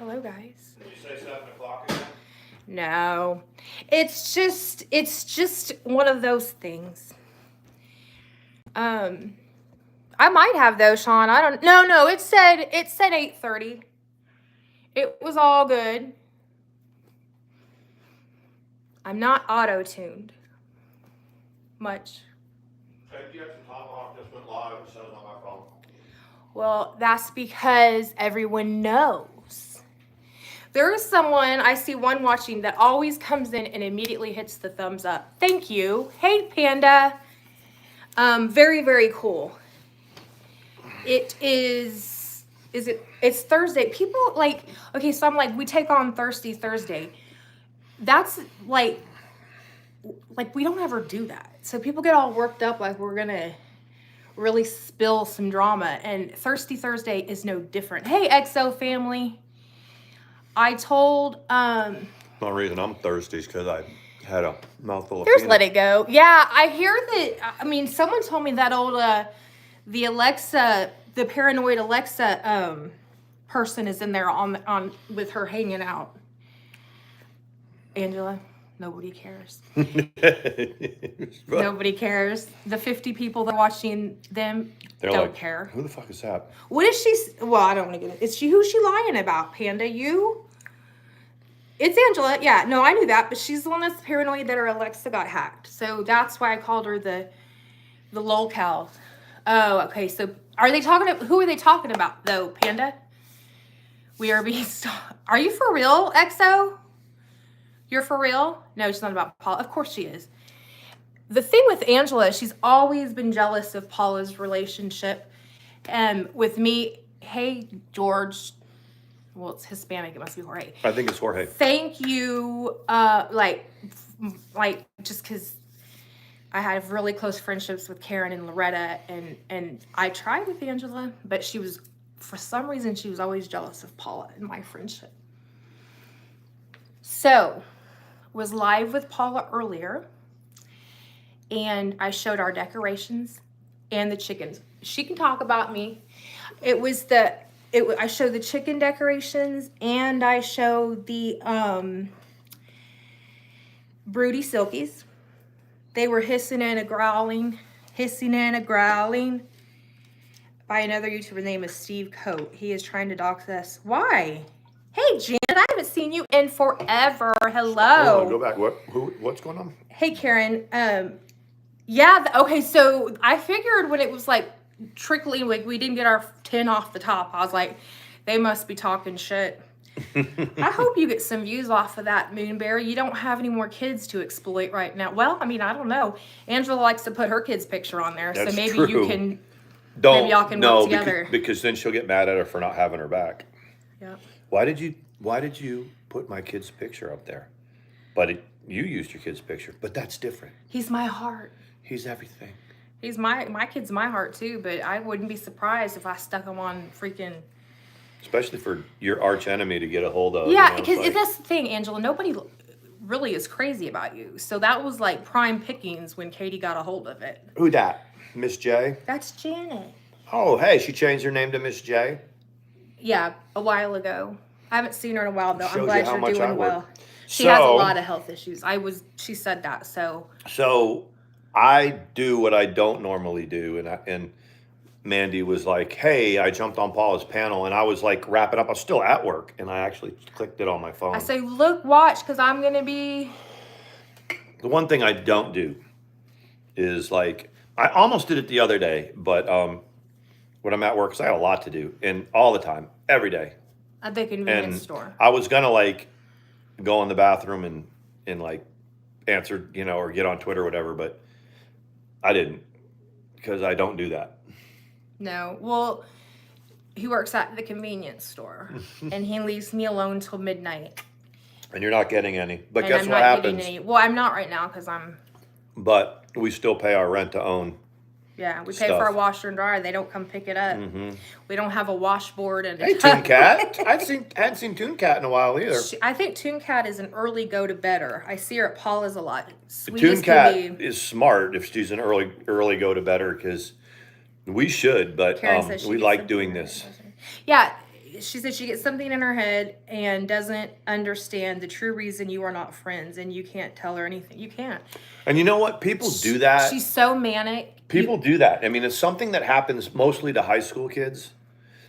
Hello, guys. Did you say 7 o'clock again? No, it's just one of those things. I might have though, Sean. I don't. No. It said 8:30. It was all good. I'm not auto-tuned much. ATX Tomahawk just went live. It says on my phone. Well, that's because everyone knows. There is someone, I see one watching, that always comes in and immediately hits the thumbs up. Thank you. Hey, Panda. Very, very cool. It's Thursday. People like, okay, so I'm like, we take on Thursday. That's like we don't ever do that. So people get all worked up like we're gonna really spill some drama, and Thursday is no different. Hey, XO family. I told The only reason I'm thirsty is because I had a mouthful of there's peanut. Let It Go. Yeah, I hear that. I mean, someone told me that old the Alexa, the paranoid Alexa person is in there on with her hanging out. Angela, nobody cares. Nobody cares. The 50 people that are watching them They're don't like, care. Who the fuck is that? What is she? Well, I don't want to get it. Who's she lying about, Panda? You? It's Angela. Yeah, no, I knew that, but she's the one that's paranoid that her Alexa got hacked. So that's why I called her the lolcow. Oh, okay. So who are they talking about though, Panda? We are being Are you for real, XO? You're for real? No, it's not about Paula. Of course she is. The thing with Angela, she's always been jealous of Paula's relationship. With me, hey, George. Well, it's Hispanic. It must be Jorge. I think it's Jorge. Thank you. Just because I have really close friendships with Karen and Loretta, and I tried with Angela, but for some reason, she was always jealous of Paula and my friendship. So, was live with Paula earlier, and I showed our decorations and the chickens. She can talk about me. I showed the chicken decorations, and I showed the broody silkies. They were hissing and a growling by another YouTuber named Steve Coate. He is trying to dox us. Why? Hey, Janet, I haven't seen you in forever. Hello. Go back. What's going on? Hey, Karen. Okay, so I figured when it was like trickling, like we didn't get our 10 off the top, I was like, they must be talking shit. I hope you get some views off of that, Moonberry. You don't have any more kids to exploit right now. Well, I mean, I don't know. Angela likes to put her kid's picture on there, That's so maybe true. you can. Maybe y'all can work together. Because then she'll get mad at her for not having her back. Yep. Why did you put my kid's picture up there? But you used your kid's picture. But that's different. He's my heart. He's everything. He's my kid's my heart too, but I wouldn't be surprised if I stuck him on freaking. Especially for your arch enemy to get a hold of. Yeah, because that's the thing, Angela. Nobody really is crazy about you. So that was like prime pickings when Katie got a hold of it. Who dat? Miss J? That's Janet. Oh, hey, she changed her name to Miss J? Yeah, a while ago. I haven't seen her in a while though. Shows I'm glad you how you're much I doing work. well. She has a lot of health issues. She said that, so. So I do what I don't normally do, and Mandi was like, hey, I jumped on Paula's panel, and I was like wrapping up. I was still at work, and I actually clicked it on my phone. I say, look, watch, because I'm going to be. The one thing I don't do is like, I almost did it the other day, but when I'm at work, because I got a lot to do, and all the time, every day. At the convenience store. I was going to like go in the bathroom and like answer, or get on Twitter or whatever, but I didn't, because I don't do that. No, well, he works at the convenience store, and he leaves me alone till midnight. And you're not getting any. But And guess I'm what not happens? getting any. Well, I'm not right now because I'm. But we still pay our rent to own. Yeah, we pay for our washer and dryer. They don't come pick it up. Mm-hmm. We don't have a washboard. And Hey, Toon Cat. hadn't seen Toon Cat in a while either. I think Toon Cat is an early go-to-bedder. I see her at Paula's a lot. Toon Cat is smart if she's an early go-to-bedder, because we should, but we like doing this. Yeah, she said she gets something in her head and doesn't understand the true reason you are not friends, and you can't tell her anything. You can't. And you know what? People do that. She's so manic. People do that. I mean, it's something that happens mostly to high school kids.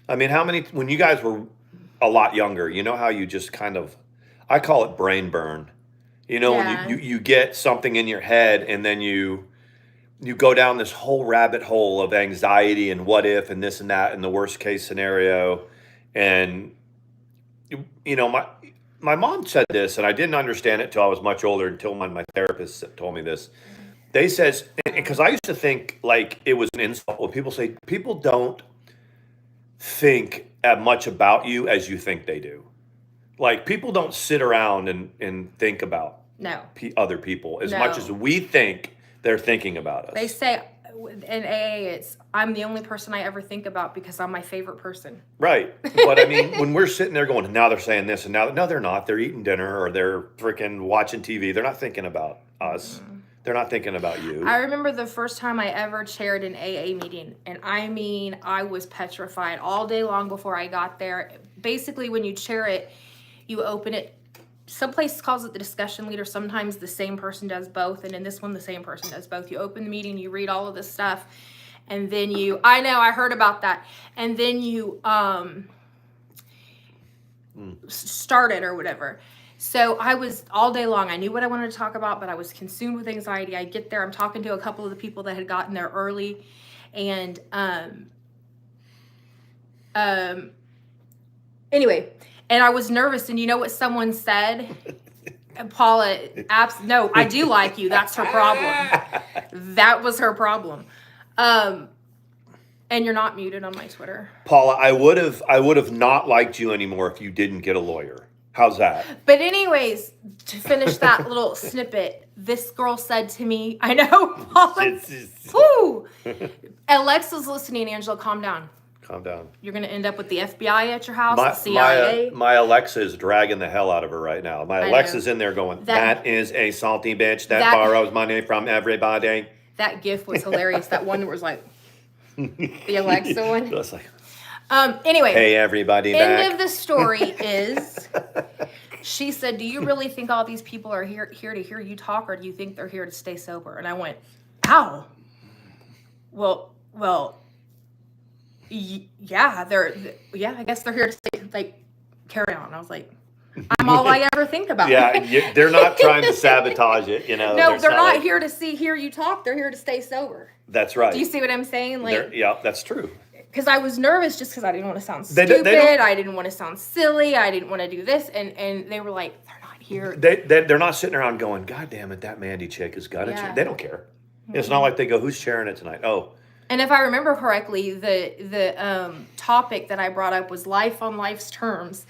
I mean, when you guys were a lot younger, you know how you just kind of, I call it brain burn. You know, Yeah. when you get something in your head and then you go down this whole rabbit hole of anxiety and what if and this and that and the worst case scenario. And, you know, my mom said this, and I didn't understand it till I was much older, until my therapist told me this. They says, because I used to think like it was an insult when people say people don't think as much about you as you think they do. Like, people don't sit around and think about other people as much as we think they're thinking about us. They say in AA, it's, I'm the only person I ever think about because I'm my favorite person. Right. But I mean, when we're sitting there going, now they're saying this, and now, no, they're not. They're eating dinner or they're freaking watching TV. They're not thinking about us. Mm-hmm. They're not thinking about you. I remember the first time I ever chaired an AA meeting, and I mean, I was petrified all day long before I got there. Basically, when you chair it, you open it. Some places calls it the discussion leader. Sometimes the same person does both, and in this one, the same person does both. You open the meeting, you read all of this stuff, and then I know, I heard about that, and then you start it or whatever. So I was all day long. I knew what I wanted to talk about, but I was consumed with anxiety. I get there. I'm talking to a couple of the people that had gotten there early. And anyway, and I was nervous. And you know what someone said? Paula, no, I do like you. That's her problem. That was her problem. And you're not muted on my Twitter. Paula, I would have not liked you anymore if you didn't get a lawyer. How's that? But anyways, to finish that little snippet, this girl said to me, I know, Paula, whoo, Alexa's listening, Angela, calm down. Calm down. You're going to end up with the FBI at your house, the CIA. My Alexa is dragging the hell out of her right now. My Alexa's in there going, that is a salty bitch that borrows money from everybody. That GIF was hilarious. That one was like, the Alexa one. That's like... Anyway, hey everybody, end of the story is, she said, do you really think all these people are here to hear you talk, or do you think they're here to stay sober? And I went, ow. Well, yeah, I guess they're here to stay, like, carry on. I was like, I'm all I ever think about. Yeah, they're not trying to sabotage it, you know. No, they're not here to hear you talk. They're here to stay sober. That's right. Do you see what I'm saying? Like, yeah, that's true. Because I was nervous just because I didn't want to sound stupid. I didn't want to sound silly. I didn't want to do this. And they were like, they're not here. They're not sitting around going, God damn it, that Mandi chick has got a chair. They don't care. Mm-hmm. It's not like they go, who's chairing it tonight? Oh. And if I remember correctly, the topic that I brought up was life on life's terms.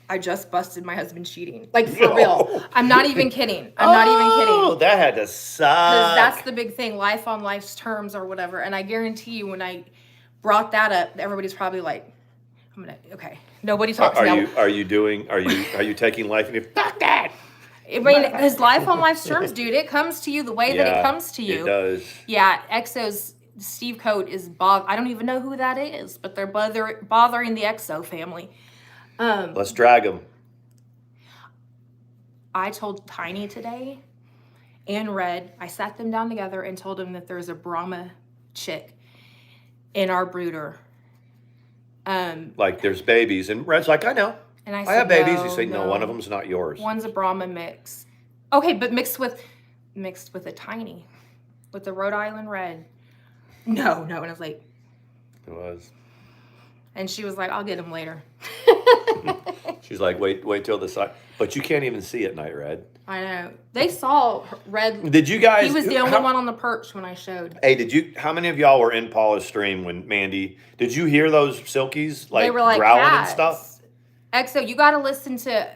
I just busted my husband cheating. Like, for real. I'm not even kidding. I'm not even kidding. Oh, that had to suck. Because that's the big thing, life on life's terms or whatever. And I guarantee you, when I brought that up, everybody's probably like, okay, nobody talks now. Are you taking life and you fuck that? I mean, because life on life's terms, dude, it comes to you the way that it comes to you. It does. Yeah, EXO's Steve Coate is I don't even know who that is, but they're bothering the EXO family. Let's drag them. I told Tiny today and Red, I sat them down together and told them that there's a Brahma chick in our brooder. Like, there's babies, and Red's like, I know. And I have babies. You say, no, one of them's not yours. One's a Brahma mix. Okay, but mixed with a Tiny, with the Rhode Island Red. No, and I was like, it was. And she was like, I'll get him later. She's like, wait till the side. But you can't even see at night, Red. I know. They saw Red. Did you guys? He was the only one on the perch when I showed. Hey, how many of y'all were in Paula's stream when Mandi? Did you hear those silkies they were like growling cats. And stuff? EXO, you got to listen to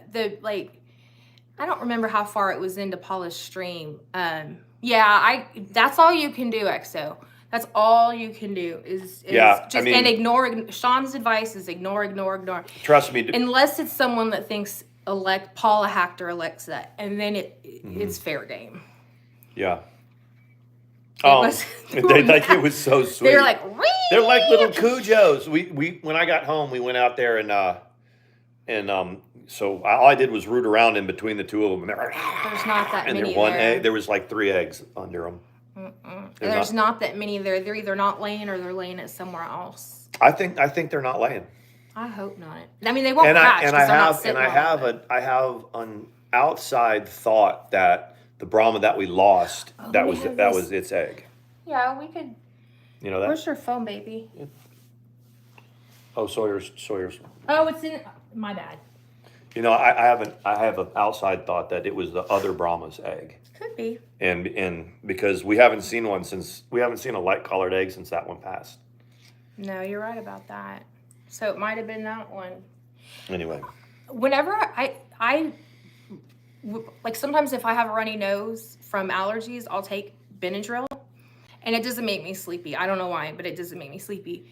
I don't remember how far it was into Paula's stream. That's all you can do, EXO. That's all you can do is and ignore. Sean's advice is ignore. Trust me. Unless it's someone that thinks Paula hacked or Alexa, and then it's fair game. Yeah. It was so sweet. They were like, they're like little Cujos. We when I got home, we went out there and so all I did was root around in between the two of them. And there's not that and many one there. egg. There was like 3 eggs under them. There's not that many there. They're either not laying or they're laying it somewhere else. I think they're not laying. I hope not. I mean, they won't hatch. I have an outside thought that the Brahma that we lost, that was its egg. Yeah, we could. You know that? Where's your phone, baby? Oh, Sawyer's. Oh, it's in. My bad. You know, I have an outside thought that it was the other Brahma's egg. Could be. And because we haven't seen a light colored egg since that one passed. No, you're right about that. So it might have been that one. Anyway. Whenever I like sometimes if I have a runny nose from allergies, I'll take Benadryl, and it doesn't make me sleepy. I don't know why, but it doesn't make me sleepy.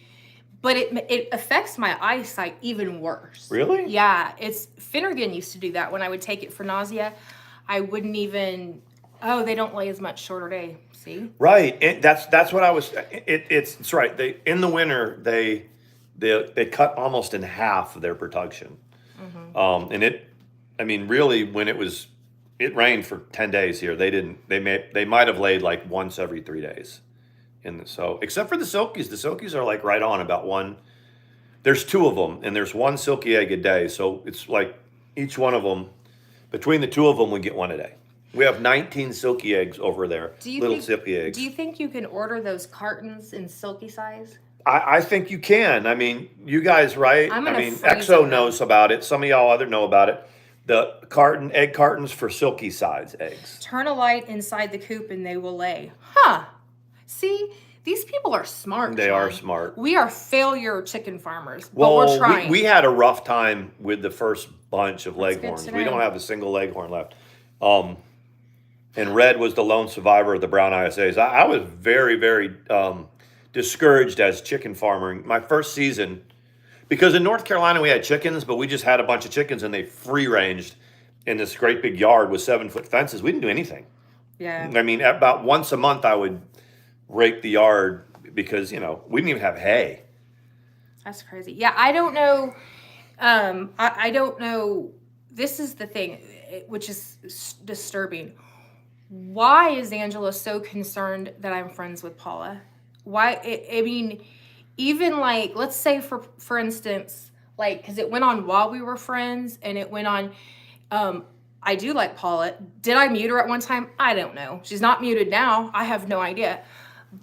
But it affects my eyesight even worse. Really? Yeah. Finnegan used to do that when I would take it for nausea. I wouldn't even. Oh, they don't lay as much shorter day. See? Right. That's what I was. It's right. In the winter they cut almost in half their production. Mm-hmm. And really when it rained for 10 days here. They might have laid like once every 3 days. So except for the silkies are like right on about one. There's 2 of them, and there's 1 silky egg a day. So it's like each one of them, between the 2 of them, we get 1 a day. We have 19 silky eggs over there, silky eggs. Do you think you can order those cartons in silky size? I think you can. I mean, you guys, right? Exo knows about it. Some of y'all other know about it. The egg cartons for silky size eggs. Turn a light inside the coop and they will lay. Huh. See, these people are smart. They are smart. We are failure chicken farmers, but we're trying. We had a rough time with the first bunch of leghorns. We don't have a single leghorn left. And Red was the lone survivor of the brown ISAs. I was very, very discouraged as chicken farmer. My first season, because in North Carolina we had chickens, but we just had a bunch of chickens and they free ranged in this great big yard with 7-foot fences. We didn't do anything. Yeah. I mean, about once a month I would rake the yard because, we didn't even have hay. That's crazy. Yeah, I don't know. I don't know. This is the thing, which is disturbing. Why is Angela so concerned that I'm friends with Paula? Why? Even like, let's say for instance, like, because it went on while we were friends, and it went on. I do like Paula. Did I mute her at one time? I don't know. She's not muted now. I have no idea.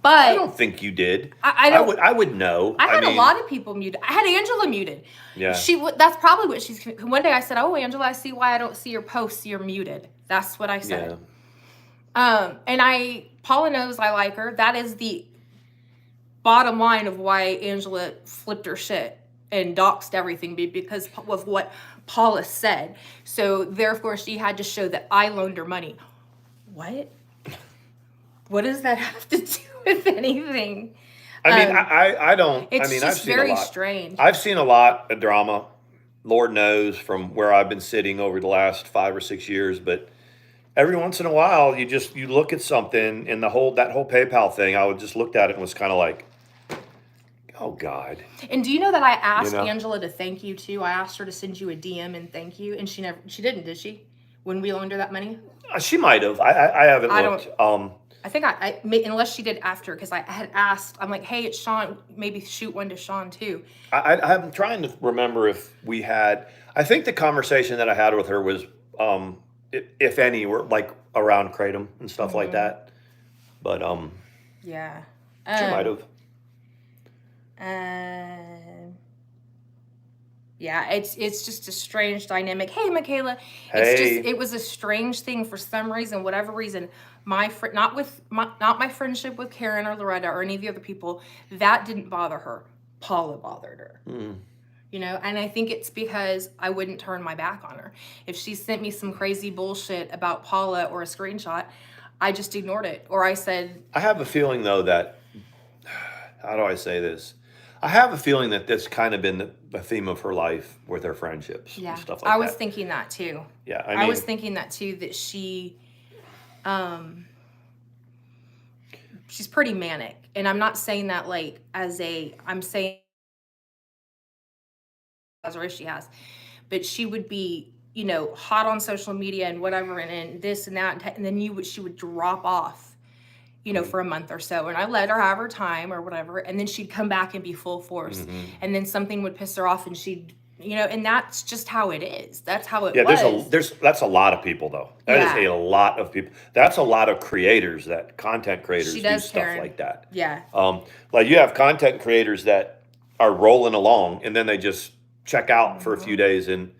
But I don't think you did. I would know. I had a lot of people muted. I had Angela muted. Yeah. That's probably what she's. One day I said, "Oh, Angela, I see why I don't see your posts. You're muted." That's what I said. Yeah. And Paula knows I like her. That is the bottom line of why Angela flipped her shit and doxed everything because of what Paula said. So therefore, she had to show that I loaned her money. What? What does that have to do with anything? I don't. It's just I've seen very a lot. strange. I've seen a lot of drama, Lord knows, from where I've been sitting over the last 5 or 6 years. But every once in a while, you look at something, and that whole PayPal thing, I just looked at it and was kind of like, oh God. And do you know that I asked Angela to thank you too? I asked her to send you a DM and thank you, and she didn't, did she? When we loaned her that money? She might have. I haven't looked. I think I unless she did after, because I had asked. I'm like, hey, it's Sean. Maybe shoot one to Sean too. I'm trying to remember if we had. I think the conversation that I had with her was, if any, were like around kratom and stuff like that. But yeah, she might have. Yeah, it's just a strange dynamic. Hey, Michaela. Hey. It was a strange thing for some reason, whatever reason. Not my friendship with Karen or Loretta or any of the other people, that didn't bother her. Paula bothered her. Mm. And I think it's because I wouldn't turn my back on her. If she sent me some crazy bullshit about Paula or a screenshot, I just ignored it. Or I said... I have a feeling, though, that... How do I say this? I have a feeling that that's kind of been the theme of her life with her friendships and stuff like that. I was thinking that, too. Yeah, I was thinking that, too, that she... she's pretty manic. And I'm not saying that like I'm saying or she has, but she would be, hot on social media and whatever, and this and that, and then she would drop off, for a month or so, and I let her have her time or whatever, and then she'd come back and be full force, and then something would piss her off, and she'd, and that's just how it is. That's how it was. That's a lot of people though. That is a lot of people. That's a lot of creators, that content creators do stuff Karen. like that. Yeah. Like you have content creators that are rolling along and then they just check out for a few days, and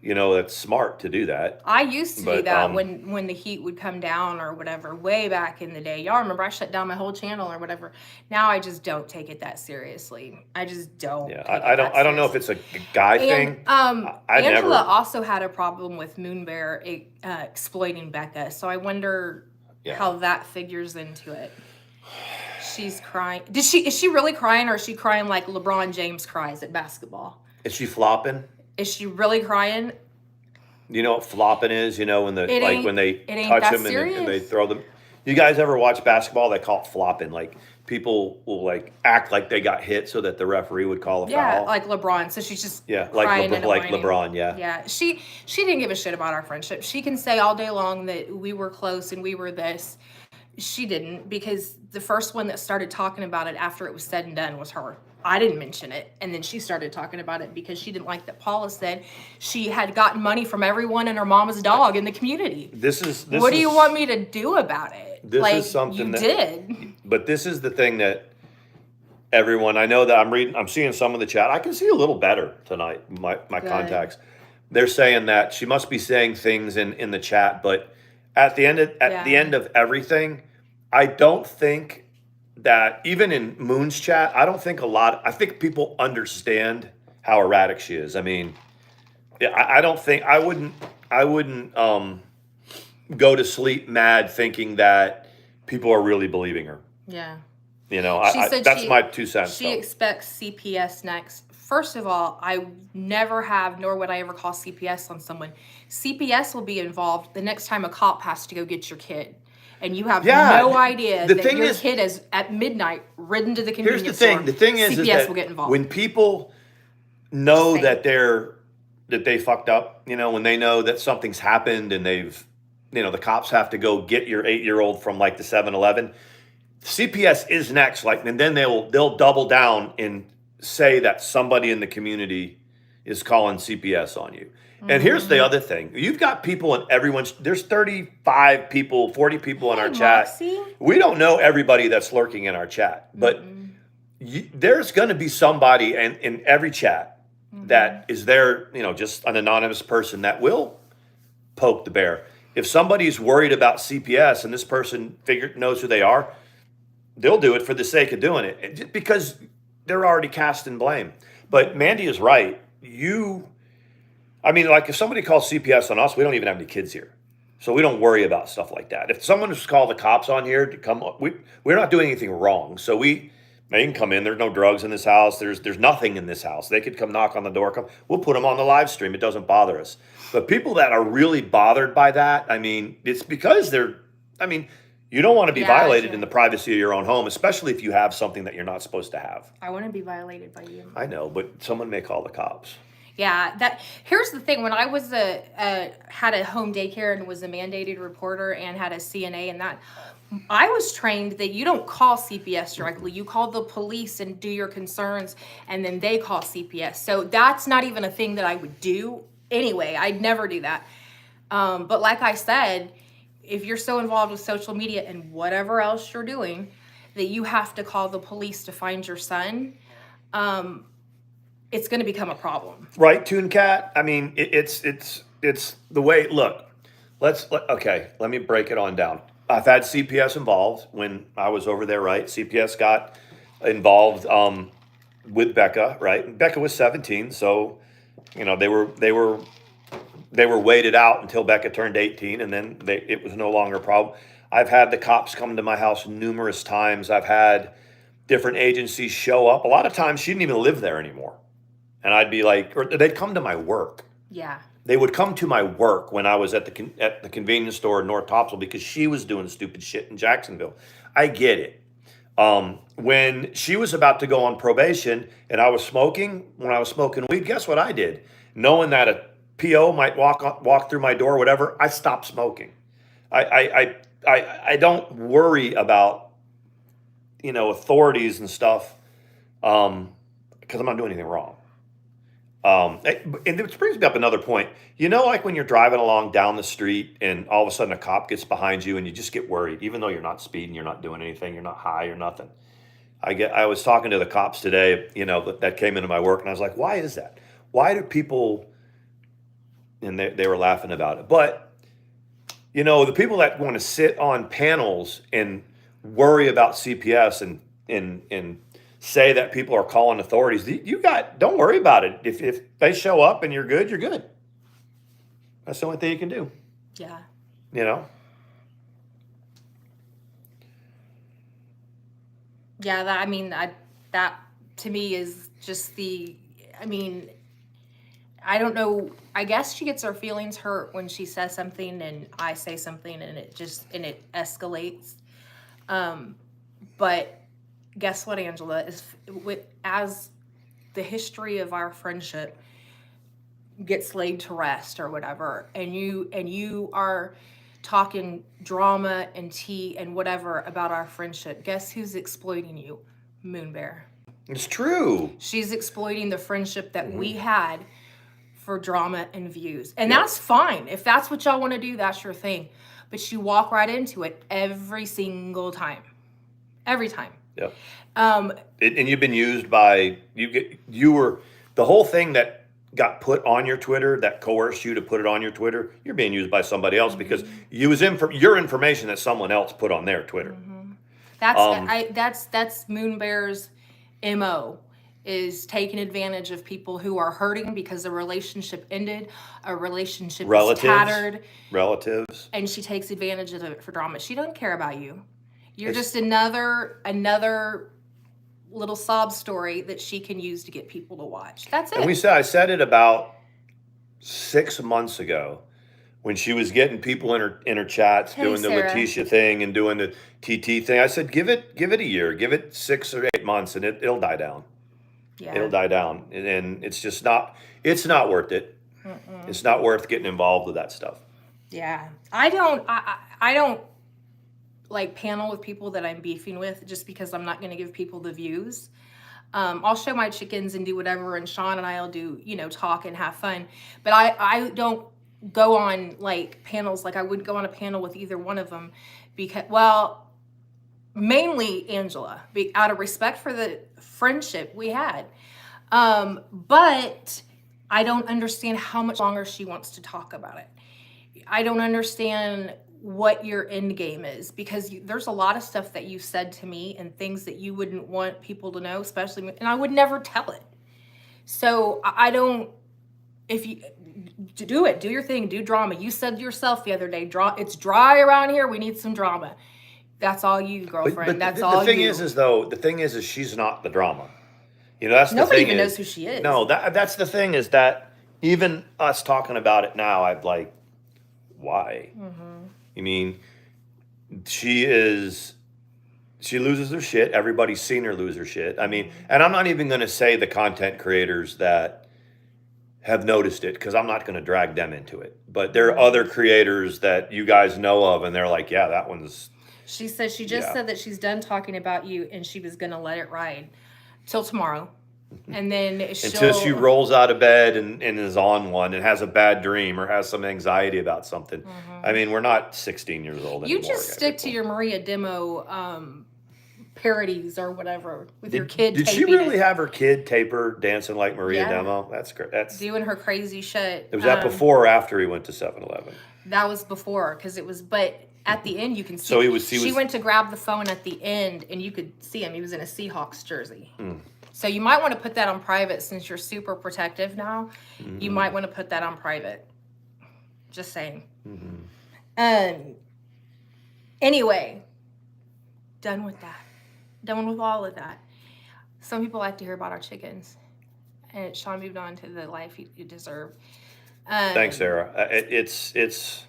that's smart to do that. I used to do that when the heat would come down or whatever, way back in the day. Y'all remember I shut down my whole channel or whatever. Now I just don't take it that seriously. I just don't. Yeah, I don't know if it's a guy thing. Angela also had a problem with Moon Bear exploiting Becca, so I wonder how that figures into it. She's crying. Is she really crying, or is she crying like LeBron James cries at basketball? Is she flopping? Is she really crying? You know what flopping is? When when they touch them and they throw them. You guys ever watch basketball? They call it flopping. Like people will act like they got hit so that the referee would call a foul. Yeah, like LeBron. So she's just like LeBron. Yeah. Yeah. She didn't give a shit about our friendship. She can say all day long that we were close and we were this. She didn't, because the first one that started talking about it after it was said and done was her. I didn't mention it. And then she started talking about it because she didn't like that Paula said she had gotten money from everyone and her mama's dog in the community. What do you want me to do about it? This is something you did. But this is the thing that everyone, I know that I'm seeing some of the chat. I can see a little better tonight, my contacts. They're saying that she must be saying things in the chat, but at the end of everything, I don't think that even in Moon's chat, I think people understand how erratic she is. I mean, I don't think I wouldn't go to sleep mad thinking that people are really believing her. Yeah. That's my 2 cents. She expects CPS next. First of all, I never have, nor would I ever call CPS on someone. CPS will be involved the next time a cop has to go get your kid. And you have no idea that your kid is at midnight ridden to the convenience store. Here's the thing. The thing is CPS will get involved. When people know that they fucked up, when they know that something's happened and the cops have to go get your 8-year-old from like the 7-Eleven, CPS is next. And then they'll double down and say that somebody in the community is calling CPS on you. And here's the other thing. You've got people in there's 35 people, 40 people in our chat. We don't know everybody that's lurking in our chat, but there's going to be somebody in every chat that is there, just an anonymous person that will poke the bear. If somebody's worried about CPS and this person knows who they are, they'll do it for the sake of doing it because they're already casting blame. But Mandi is right. If somebody calls CPS on us, we don't even have any kids here. So we don't worry about stuff like that. If someone just called the cops on here to come, we're not doing anything wrong. So they can come in. There's no drugs in this house. There's nothing in this house. They could come knock on the door. We'll put them on the live stream. It doesn't bother us. But people that are really bothered by that, it's because you don't want to be violated in the privacy of your own home, especially if you have something that you're not supposed to have. I want to be violated by you. I know, but someone may call the cops. Yeah, here's the thing. When I was had a home daycare and was a mandated reporter and had a CNA and that, I was trained that you don't call CPS directly. You call the police and do your concerns, and then they call CPS. So that's not even a thing that I would do anyway. I'd never do that. But like I said, if you're so involved with social media and whatever else you're doing, that you have to call the police to find your son, it's going to become a problem. Right, Toon Cat? It's the way, look, let me break it on down. I've had CPS involved when I was over there, right? CPS got involved with Becca, right? Becca was 17, so, they were waited out until Becca turned 18, and then it was no longer a problem. I've had the cops come to my house numerous times. I've had different agencies show up. A lot of times she didn't even live there anymore. And I'd be like, or they'd come to my work. Yeah. They would come to my work when I was at the convenience store in North Topsail because she was doing stupid shit in Jacksonville. I get it. When she was about to go on probation and I was smoking, when I was smoking weed, guess what I did? Knowing that a PO might walk through my door, whatever, I stopped smoking. I don't worry about, authorities and stuff, because I'm not doing anything wrong. And it brings me up another point. Like when you're driving along down the street and all of a sudden a cop gets behind you and you just get worried, even though you're not speeding, you're not doing anything, you're not high or nothing. I was talking to the cops today, that came into my work, and I was like, why is that? Why do people, and they were laughing about it, but the people that want to sit on panels and worry about CPS and say that people are calling authorities, don't worry about it. If they show up and you're good, you're good. That's the only thing you can do. Yeah. Yeah, that to me is just I don't know. I guess she gets her feelings hurt when she says something and I say something and it escalates. But guess what, Angela? As the history of our friendship gets laid to rest or whatever, and you are talking drama and tea and whatever about our friendship, guess who's exploiting you? Moon Bear. It's true. She's exploiting the friendship that we had for drama and views. And that's fine. If that's what y'all want to do, that's your thing. But you walk right into it every single time. Every time. Yep. And you've been used by, the whole thing that got put on your Twitter, that coerced you to put it on your Twitter, you're being used by somebody else because you was your information that someone else put on their Twitter. That's Moon Bear's MO, is taking advantage of people who are hurting because a relationship ended, a relationship is tattered. Relatives. And she takes advantage of it for drama. She doesn't care about you. You're just another little sob story that she can use to get people to watch. That's it. And I said it about 6 months ago when she was getting people in her chats, doing the Sarah. Letitia thing and doing the TT thing. I said, give it a year, give it 6 or 8 months, and it'll die down. Yeah. It'll die down, and it's just not. It's not worth it. It's not worth getting involved with that stuff. Yeah, I don't like panel with people that I'm beefing with just because I'm not going to give people the views. I'll show my chickens and do whatever, and Sean and I'll do, talk and have fun. But I don't go on like panels. Like I wouldn't go on a panel with either one of them because, well, mainly Angela, out of respect for the friendship we had. But I don't understand how much longer she wants to talk about it. I don't understand what your end game is, because there's a lot of stuff that you said to me and things that you wouldn't want people to know, especially, and I would never tell it. So I don't, if you do it, do your thing, do drama. You said yourself the other day, it's dry around here. We need some drama. That's all you, girlfriend. But that's all you. The thing is she's not the drama. That's the thing. Nobody even knows who she is. No, that's the thing, is that even us talking about it now, I'd like, why? I mean, she loses her shit. Everybody's seen her lose her shit. I mean, and I'm not even going to say the content creators that have noticed it, because I'm not going to drag them into it. But there are other creators that you guys know of, and they're like, yeah, that one's... She said she just said that she's done talking about you, and she was going to let it ride till tomorrow. And then until she rolls out of bed and is on one and has a bad dream or has some anxiety about something. I mean, we're not 16 years old anymore. You just stick to your Maria Demo parodies or whatever with your kid. Did she really have her kid tape her dancing like Maria Demo? That's great. That's doing her crazy shit. Was that before or after he went to 7-Eleven? That was before, because it was, but at the end you can see. So she went to grab the phone at the end and you could see him. He was in a Seahawks jersey. So you might want to put that on private, since you're super protective now. You might want to put that on private. Just saying. Anyway, done with that. Done with all of that. Some people like to hear about our chickens. And Sean moved on to the life you deserve. Thanks, Sarah. It's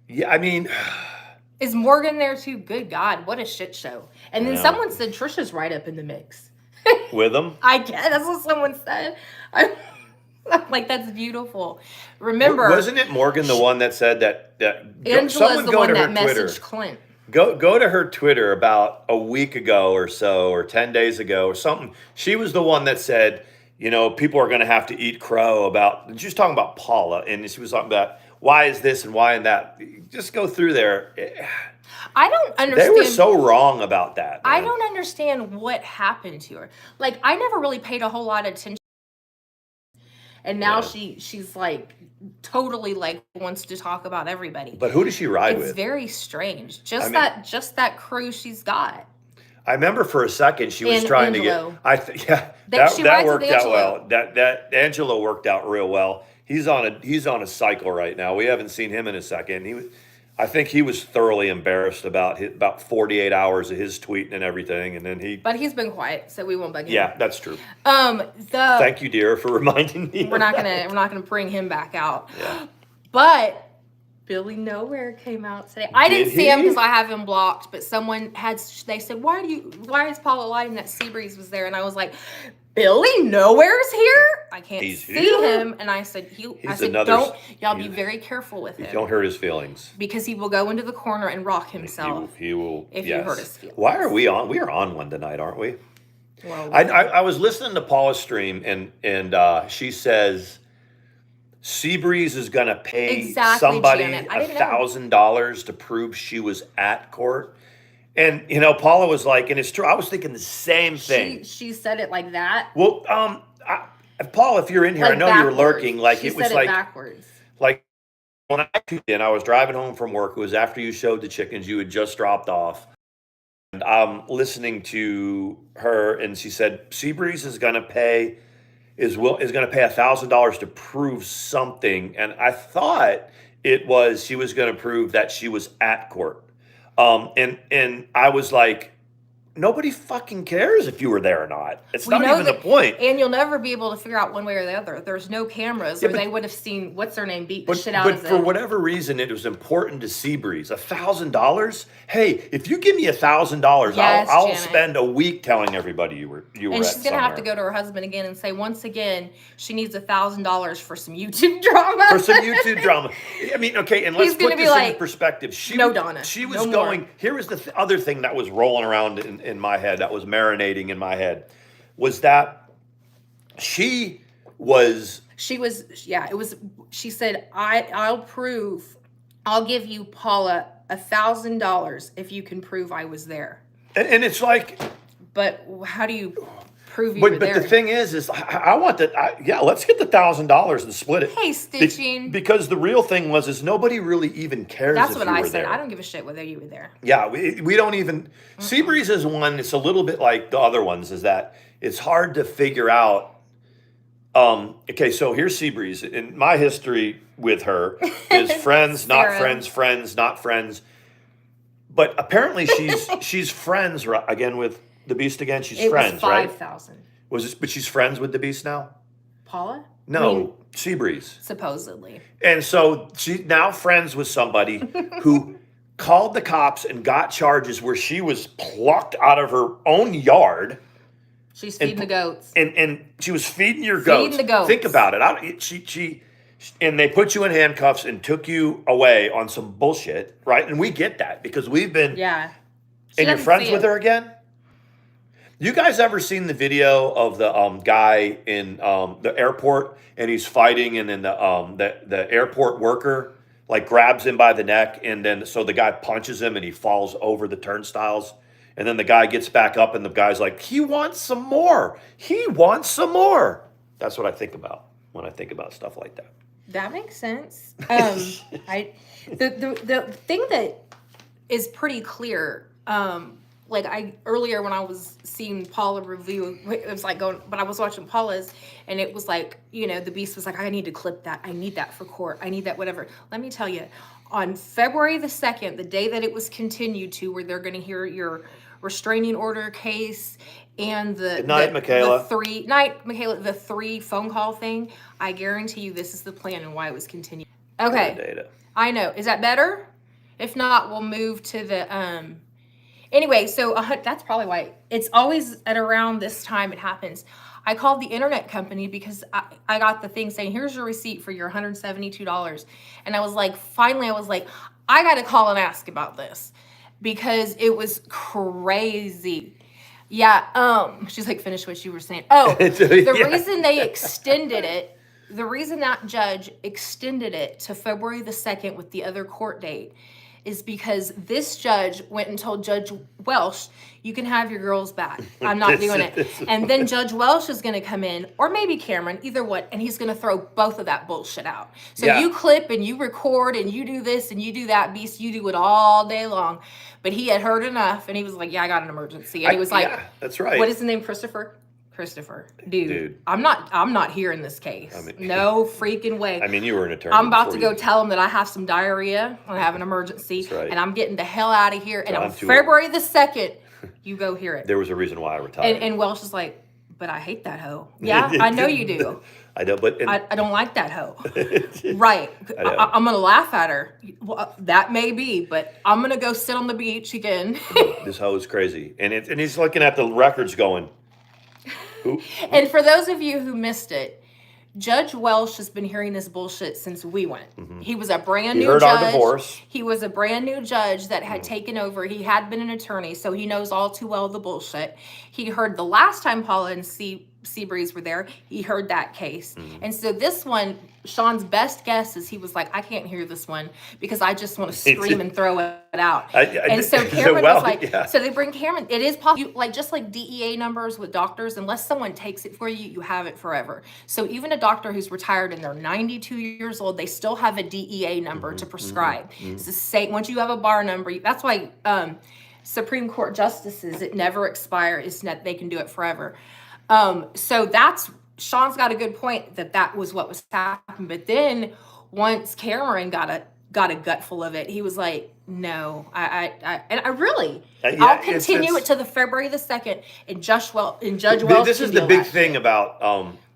yeah, I mean, Is Morgan there too? Good God, what a shit show. And then someone said Trisha's right up in the mix. With them? I guess that's what someone said. I'm like, that's beautiful. Remember, wasn't it Morgan the one that said that Angela's the one that messaged Clint. Go to her Twitter about a week ago or so, or 10 days ago or something. She was the one that said, you know, people are going to have to eat crow about, she was talking about Paula, and she was talking about why is this and why and that. Just go through there. I don't understand. They were so wrong about that. Man. I don't understand what happened to her. Like, I never really paid a whole lot of attention. And now she's like totally like wants to talk about everybody. But who does she ride with? It's very strange. Just that crew she's got. I remember for a second she was trying Angelo. to get. That worked out well. That Angelo worked out real well. He's on a cycle right now. We haven't seen him in a second. I think he was thoroughly embarrassed about 48 hours of his tweeting and everything, and then But he's been quiet, so we won't bug him. Yeah, that's true. Thank you, dear, for reminding me. We're not gonna bring him back out. Yeah. But Billy Nowhere came out today. I didn't see him because I have him blocked. But they said, why is Paula lying that Seabreeze was there? And I was like, Billy Nowhere's here? I can't see him. And I said, don't, y'all be very careful with him. Don't hurt his feelings. Because he will go into the corner and rock himself. He will if you hurt his feelings. Why are we on? We are on one tonight, aren't we? Well, I was listening to Paula's stream, and she says Seabreeze is going to pay somebody $1,000 to prove she was at court. And, you know, Paula was like, and it's true, I was thinking the same thing. She said it like that? Well, Paul, if you're in here, like I know you're lurking. Like she it was said like backwards. Like when I tuned in, I was driving home from work. It was after you showed the chickens. You had just dropped off. And I'm listening to her, and she said, Seabreeze is going to pay going to pay $1,000 to prove something. And I thought it was she was going to prove that she was at court. And I was like, nobody fucking cares if you were there or not. It's not even the point. And you'll never be able to figure out one way or the other. There's no cameras, or they would have seen what's her name beat the shit out of it. But for whatever reason, it was important to Seabreeze. $1,000. Hey, if you give me $1,000, I'll spend a week telling everybody you were. And she's gonna have to go to her husband again and say, once again, she needs $1,000 for some YouTube drama. I mean, okay, and let's put this into perspective. Donna. She was going. Here was the other thing that was rolling around in my head, that was marinating in my head, was that she said, I'll give you, Paula, $1,000 if you can prove I was there. And it's like, but how do you prove you were there? But the thing is I want that. Let's get the $1,000 and split it. Hey, stitching. Because the real thing is nobody really even cares. That's if what you I were said. there. I don't give a shit whether you were there. Yeah, we don't even. Seabreeze is one. It's a little bit like the other ones. Is that it's hard to figure out. Okay, so here's Seabreeze. In my history with her is friends, not friends, friends, not friends. But apparently she's friends again with the Beast again. She's friends, right? 5,000. But she's friends with the Beast now? Paula? No, Seabreeze. Supposedly. And so she's now friends with somebody who called the cops and got charges where she was plucked out of her own yard. She's feeding the goats. And she was feeding your goats. Feeding the goats. Think about it. And they put you in handcuffs and took you away on some bullshit, right? And we get that because we've been... Yeah. And you're friends with her again? You guys ever seen the video of the guy in the airport and he's fighting, and then the airport worker like grabs him by the neck, and then so the guy punches him and he falls over the turnstiles, and then the guy gets back up and the guy's like, he wants some more. He wants some more. That's what I think about when I think about stuff like that. That makes sense. The thing that is pretty clear, earlier when I was seeing Paula review, it was like going, but I was watching Paula's, and it was like, you know, the Beast was like, I need to clip that. I need that for court. I need that, whatever. Let me tell you, on February the 2nd, the day that it was continued to, where they're going to hear your restraining order case and the three phone call thing, I guarantee you this is the plan and why it was continued. Okay. I know. Is that better? If not, we'll move to the anyway, so that's probably why it's always at around this time it happens. I called the internet company because I got the thing saying, here's your receipt for your $172. And I was like, finally, I was like, I got to call and ask about this because it was crazy. Yeah. She's like, finish what you were saying. Oh, the reason they extended it, the reason that judge extended it to February the 2nd with the other court date is because this judge went and told Judge Welsh, you can have your girls back. I'm not doing it. And then Judge Welsh is going to come in, or maybe Cameron, either one, and he's going to throw both of that bullshit out. So you clip and you record and you do this and you do that, Beast, you do it all day long. But he had heard enough and he was like, yeah, I got an emergency. And he was like, that's right. What is his name, Christopher? Dude, I'm not here in this case. I mean, no freaking way. I mean, you were an attorney. I'm about to go tell him that I have some diarrhea, I have an emergency, and I'm getting the hell out of here. And on February the 2nd, you go hear it. There was a reason why I retired. And Welsh is like, but I hate that hoe. Yeah, I know you do. I know, but I don't like that hoe. Right. I'm going to laugh at her. Well, that may be, but I'm going to go sit on the beach again. This hoe is crazy. And he's looking at the records going, and for those of you who missed it, Judge Welsh has been hearing this bullshit since we went. Mm-hmm. He was a brand new judge. Our divorce. He was a brand new judge that had taken over. He had been an attorney, so he knows all too well the bullshit. He heard the last time Paula and Seabreeze were there, he heard that case. Mm-hmm. And so this one, Sean's best guess is he was like, I can't hear this one because I just want to scream and throw it out. And so Cameron was like, so they bring Cameron. It is possible, like just like DEA numbers with doctors, unless someone takes it for you, you have it forever. So even a doctor who's retired and they're 92 years old, they still have a DEA number to prescribe. It's the same. Once you have a bar number, that's why Supreme Court justices, it never expires. It's not, they can do it forever. So that's, Sean's got a good point that was what was happening. But then once Cameron got a gutful of it, he was like, no, I'll continue it to the February the 2nd and Judge Welsh. This is the big thing about,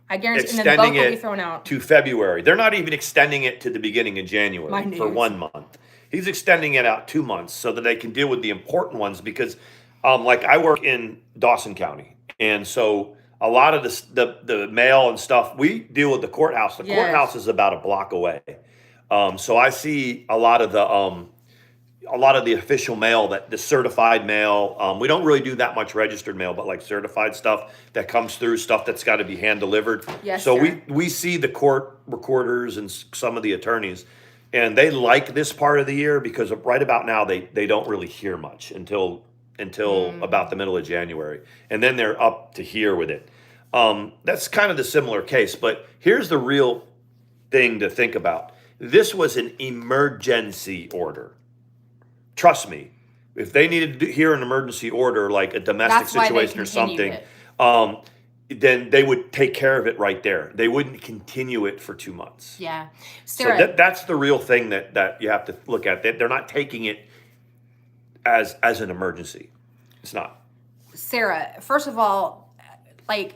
I guarantee, extending and then both will it be thrown out to February. They're not even extending it to the beginning of January for 1 month. He's extending it out 2 months so that they can deal with the important ones because, like I work in Dawson County, and so a lot of the mail and stuff, we deal with the courthouse. The courthouse is about a block away. So I see a lot of the official mail, the certified mail. We don't really do that much registered mail, but like certified stuff that comes through, stuff that's got to be hand delivered. Yes, so sir. we see the court recorders and some of the attorneys, and they like this part of the year because right about now they don't really hear much until about the middle of January, and then they're up to here with it. That's kind of the similar case, but here's the real thing to think about. This was an emergency order. Trust me, if they needed to hear an emergency order, like a domestic situation or something, then they would take care of it right there. They wouldn't continue it for 2 months. Yeah. Sarah, so that's the real thing that you have to look at. They're not taking it as an emergency. It's not. Sarah, first of all, like,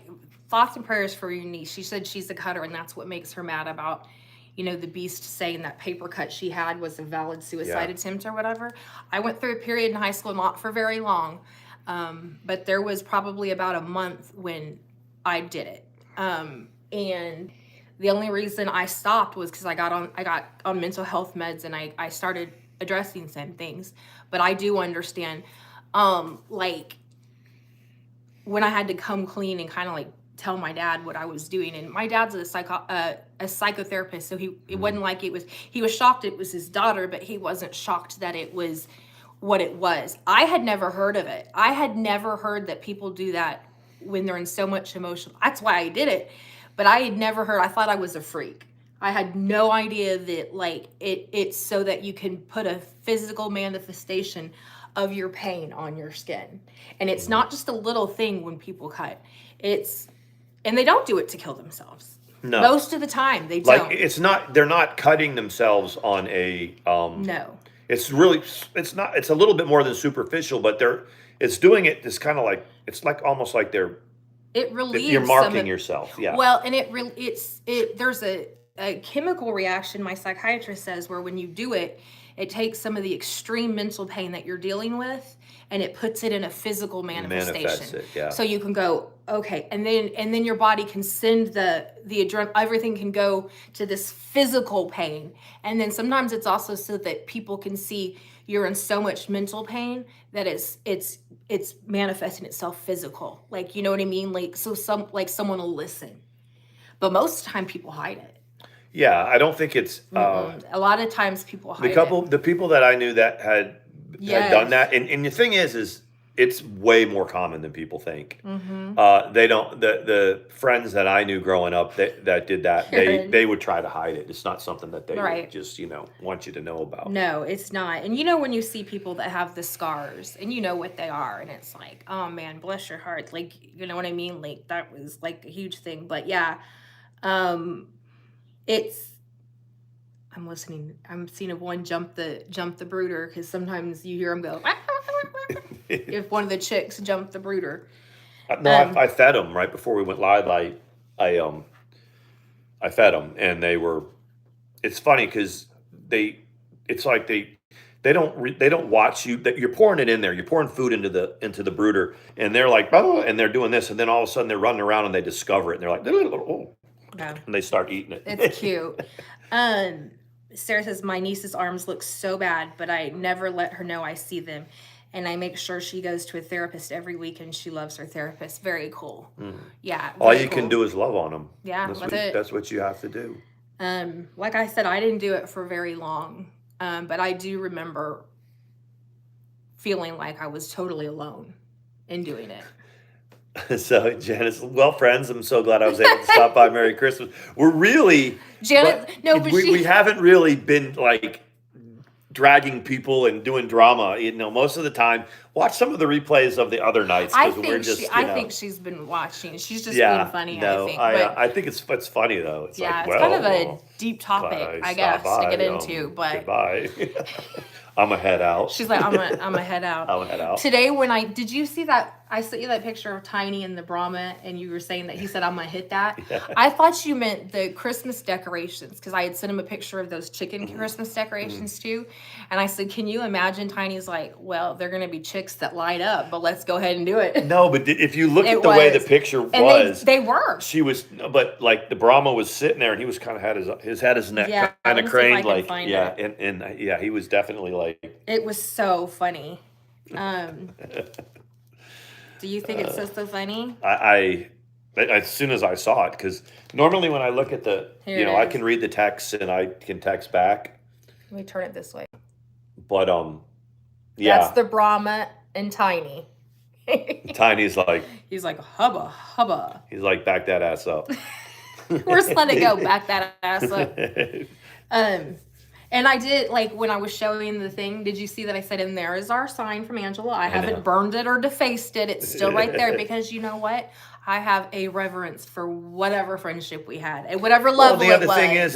thoughts and prayers for your niece. She said she's a cutter, and that's what makes her mad about, the Beast saying that paper cut she had was a valid suicide attempt or whatever. I went through a period in high school, not for very long, but there was probably about a month when I did it. And the only reason I stopped was because I got on mental health meds, and I started addressing some things. But I do understand, like, when I had to come clean and kind of like tell my dad what I was doing. And my dad's a psychotherapist, so it wasn't like he was shocked it was his daughter, but he wasn't shocked that it was what it was. I had never heard of it. I had never heard that people do that when they're in so much emotion. That's why I did it. But I had never heard, I thought I was a freak. I had no idea that like it's so that you can put a physical manifestation of your pain on your skin. And it's not just a little thing when people cut. And they don't do it to kill themselves. No. Most of the time they don't. Like they're not cutting themselves on a no. It's a little bit more than superficial, but it's doing it. It's kind of like, it's like almost like it relieves you're marking yourself. Yeah. Well, and there's a chemical reaction, my psychiatrist says, where when you do it, it takes some of the extreme mental pain that you're dealing with and it puts it in a physical manifestation. Manifests it, yeah. So you can go, okay, and then your body can send the adrenaline, everything can go to this physical pain. And then sometimes it's also so that people can see you're in so much mental pain that it's manifesting itself physical. Like, you know what I mean? Like, so someone will listen. But most of the time people hide it. Yeah, I don't think it's A lot of times people hide the people that I knew that had done that, and the thing is it's way more common than people think. They don't the friends that I knew growing up that did that, they would try to hide it. It's not something that they would just want you to know about. No, it's not. And when you see people that have the scars and you know what they are, and it's like, oh man, bless your heart. Like, you know what I mean? Like, that was like a huge thing. But yeah, I'm listening. I'm seeing one jump the brooder, because sometimes you hear them go. If one of the chicks jumped the brooder. No, I fed them right before we went live. I fed them, and they were. It's funny because it's like they don't watch you. That you're pouring it in there. You're pouring food into the brooder, and they're like, oh, and they're doing this, and then all of a sudden they're running around and they discover it, and they're like, oh, yeah. And they start eating it. It's cute. Sarah says, my niece's arms look so bad, but I never let her know I see them. And I make sure she goes to a therapist every week, and she loves her therapist. Very cool. Yeah. All you can do is love on them. Yeah, that's what you have to do. Like I said, I didn't do it for very long, but I do remember feeling like I was totally alone in doing it. So Janice, well, friends, I'm so glad I was able to stop by. Merry Christmas. We're really Janet. No, but we haven't really been like dragging people and doing drama. Most of the time, watch some of the replays of the other nights. I think she's been watching. She's just being funny. No, I think it's funny though. It's it's kind of a deep topic, I guess, to get into. But goodbye. I'm a head out. She's like, I'm a head out. I'm a head out. Today, did you see that? I sent you that picture of Tiny and the Brahma, and you were saying that he said, I'm going to hit that. Yeah. I thought you meant the Christmas decorations, because I had sent him a picture of those chicken Christmas decorations too. And I said, can you imagine? Tiny's like, well, they're going to be chicks that light up, but let's go ahead and do it. No, but if you look at the way the picture was. They were. She was, but like the Brahma was sitting there, and he was kind of had his neck kind of craned. Like, yeah, he was definitely like. It was so funny. Do you think it's so funny? I as soon as I saw it, because normally when I look at I can read the text and I can text back. Let me turn it this way. But yeah, that's the Brahma and Tiny. Tiny's like, he's like, hubba hubba. He's like, back that ass up. Just let it go, back that ass up. And I did, like, when I was showing the thing, did you see that I said, and there is our sign from Angela? I haven't burned it or defaced it. It's still right there, because you know what? I have a reverence for whatever friendship we had and whatever level it was. The other thing is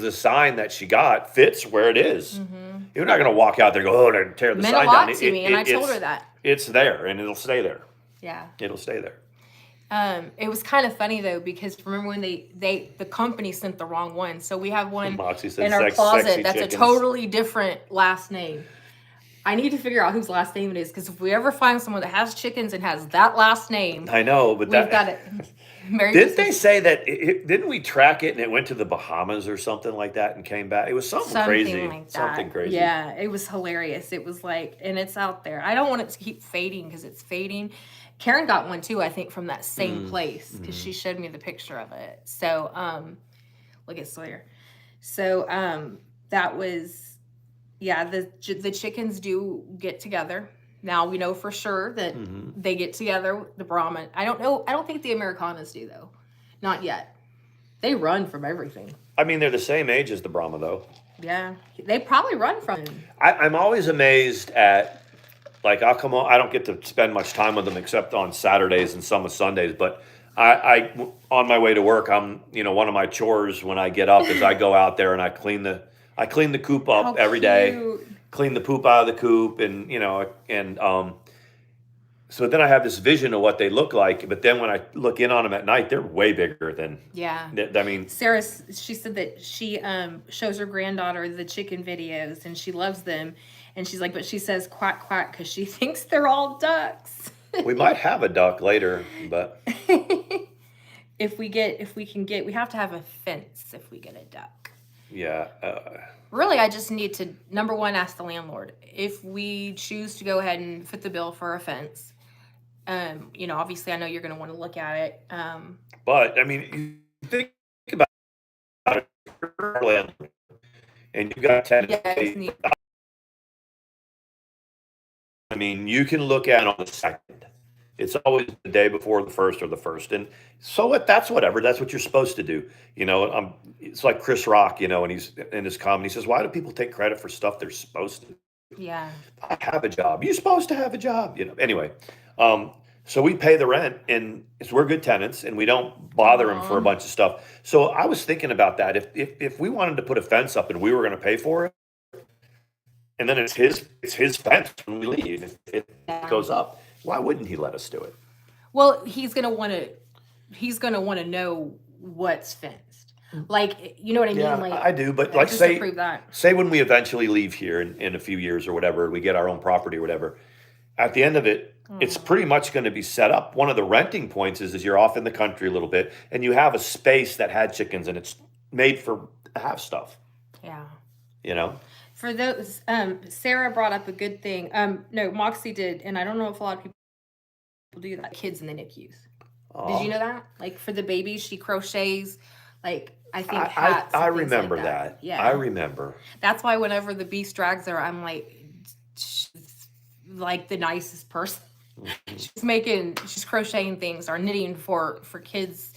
the sign that she got fits where it is. Mm-hmm. You're not going to walk out there and go, oh, they're tear the sign down. It meant a lot to me, and I told her that. It's there, and it'll stay there. Yeah. It'll stay there. It was kind of funny though, because remember when the company sent the wrong one, so we have one in our closet that's a totally different last name. I need to figure out whose last name it is, because if we ever find someone that has chickens and has that last name, I know, but we've got it. Didn't they say that? Didn't we track it and it went to the Bahamas or something like that and came back? It was something crazy. Like that. Something crazy. Yeah, it was hilarious. It was like, and it's out there. I don't want it to keep fading, because it's fading. Karen got one too, I think, from that same place, because she showed me the picture of it. So, look at Sawyer. So, that was, yeah, the chickens do get together. Now we know for sure that they get together, the Brahman. I don't know. I don't think the Americanas do, though. Not yet. They run from everything. I mean, they're the same age as the Brahma, though. Yeah. They probably run from them. I'm always amazed at, like, I'll come on. I don't get to spend much time with them except on Saturdays and some of Sundays. But I on my way to work, one of my chores when I get up is I go out there and I clean the coop up every day. Clean the poop out of the coop, and so then I have this vision of what they look like, but then when I look in on them at night, they're way bigger than. Yeah. I mean, Sarah, she said that she shows her granddaughter the chicken videos and she loves them, and she's like, but she says quack quack because she thinks they're all ducks. we might have a duck later, but we have to have a fence if we get a duck. yeah. Really, I just need to, number one, ask the landlord if we choose to go ahead and foot the bill for a fence. You know, obviously, I know you're going to want to look at it. But I mean, you think about it, you're a landlord, and you got tenants. I mean, you can look at it on the second. It's always the day before the first or the first, and so what? That's whatever. That's what you're supposed to do. You know, it's like Chris Rock. You know, and he's in his comedy. He says, "Why do people take credit for stuff they're supposed to?" Yeah. I have a job. You're supposed to have a job. You know. Anyway, so we pay the rent, and we're good tenants, and we don't bother them for a bunch of stuff. So I was thinking about that. If we wanted to put a fence up and we were going to pay for it, and then it's his fence when we leave, if it goes up, why wouldn't he let us do it? Well, he's gonna want to know what's fenced. Like, you know what I mean? Yeah, like, I do. But like, just to prove that. say when we eventually leave here in a few years or whatever, we get our own property or whatever. At the end of it, it's pretty much going to be set up. One of the renting points is you're off in the country a little bit, and you have a space that had chickens, and it's made for have stuff. Yeah. You know. For those, Sarah brought up a good thing. No, Moxie did, and I don't know if a lot of people do that. Kids in the NICUs. Did you know that? Like for the babies, she crochets. Like I think hats. I and things remember like that. Yeah, I remember. That's why whenever the beast drags her, I'm like, she's like the nicest person. She's crocheting things or knitting for kids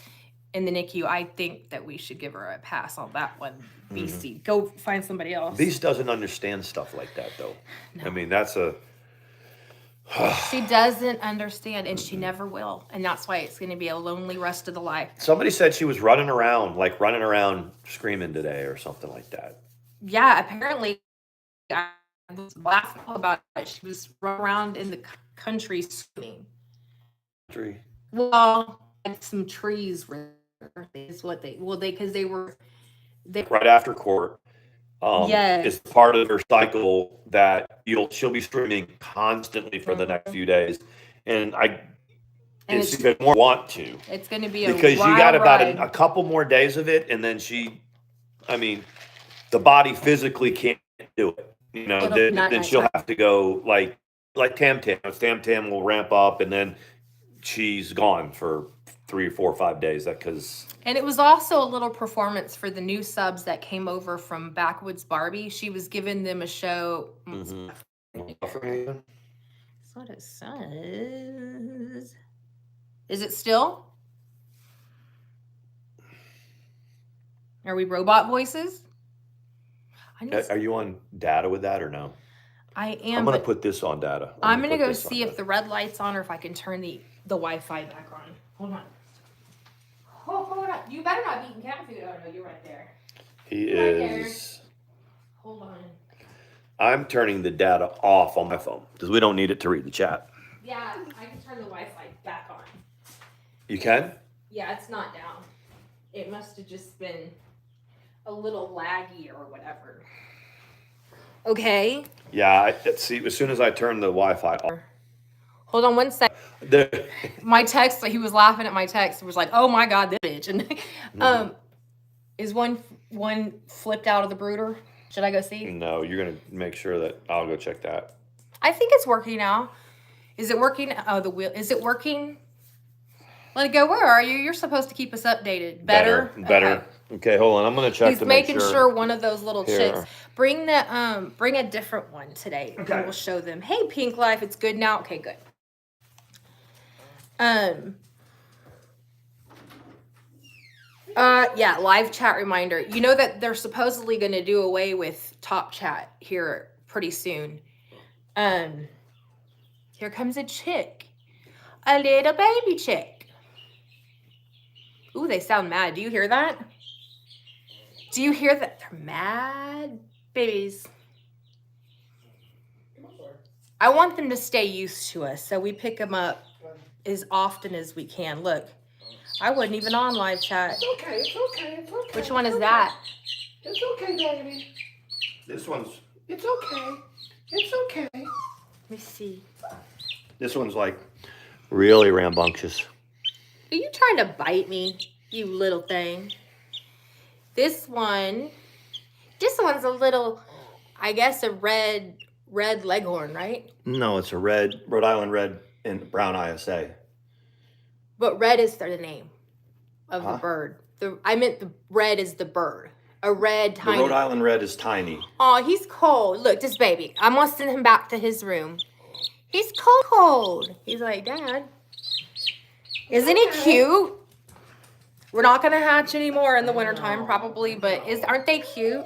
in the NICU. I think that we should give her a pass on that one. Beastie, go find somebody else. Beast doesn't understand stuff like that, though. No. I mean, that's a. She doesn't understand, and she never will, and that's why it's going to be a lonely rest of the life. Somebody said she was running around screaming today or something like that. Yeah, apparently, I was laughing about it. She was running around in the country screaming. Tree. Well, like some trees were is what because they were right after court. Yes. It's part of her cycle that she'll be streaming constantly for the next few days, and it's even more want to. It's going to be because you got about a couple more days of it, and then the body physically can't do it. You know, then she'll have to go like Tam Tam. Tam Tam will ramp up, and then she's gone for 3 or 4 or 5 days. And it was also a little performance for the new subs that came over from Backwoods Barbie. She was giving them a show. Mm-hmm. That's what it says. Is it still? Are we robot voices? Are you on data with that or no? I am. I'm going to put this on data. I'm going to go see if the red light's on or if I can turn the Wi-Fi back on. Hold on. Oh, hold on. You better not be eating cat food. Oh, no, you're right there. He right is. There. Hold on. I'm turning the data off on my phone because we don't need it to read the chat. Yeah, I can turn the Wi-Fi back on. You can? Yeah, it's not down. It must have just been a little laggy or whatever. Okay. Yeah, see, as soon as I turn the Wi-Fi off. Hold on one sec. My text, he was laughing at my text. It was like, oh my God, this bitch. And is one flipped out of the brooder? Should I go see? No, you're going to make sure that I'll go check that. I think it's working now. Is it working? Oh, the wheel. Is it working? Let it go. Where are you? You're supposed to keep us updated. Better. Okay, hold on. I'm going to check. He's making sure one of those little chicks. Bring a different one today. Okay. And we'll show them. Hey, Pink Life, it's good now. Okay, good. Yeah, live chat reminder. You know that they're supposedly going to do away with Top Chat here pretty soon. Here comes a chick. A little baby chick. Ooh, they sound mad. Do you hear that? Do you hear that? They're mad babies. I want them to stay used to us, so we pick them up as often as we can. Look, I wasn't even on live chat. It's okay. It's okay. It's okay. Which one is okay. that? It's okay, baby. This one's It's okay. It's okay. Let me see. like really rambunctious. Are you trying to bite me, you little thing? This one's a little, I guess, a red leghorn, right? No, it's a Rhode Island red and brown ISA. But red is the name of the bird. I meant the red is the bird. A red tiny. The Rhode Island red is tiny. Oh, he's cold. Look, this baby. I'm gonna send him back to his room. He's cold. He's like, Dad, isn't he cute? We're not gonna hatch anymore in the wintertime, probably, but aren't they cute?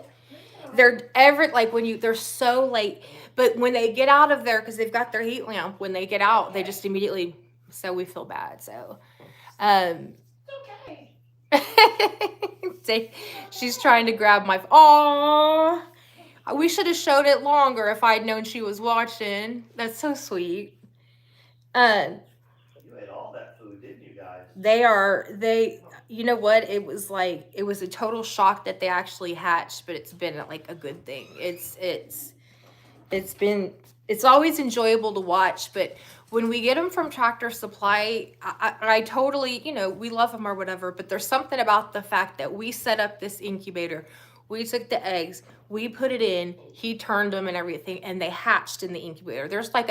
They're they're so late, but when they get out of there, because they've got their heat lamp, when they get out, they just immediately. So we feel bad. So, she's trying to grab my. Aww. We should have showed it longer if I'd known she was watching. That's so sweet. You ate all that food, didn't you guys? You know what? It was a total shock that they actually hatched, but it's been like a good thing. It's always enjoyable to watch, but when we get them from Tractor Supply, I totally, we love them or whatever, but there's something about the fact that we set up this incubator. We took the eggs, we put it in, he turned them and everything, and they hatched in the incubator. There's like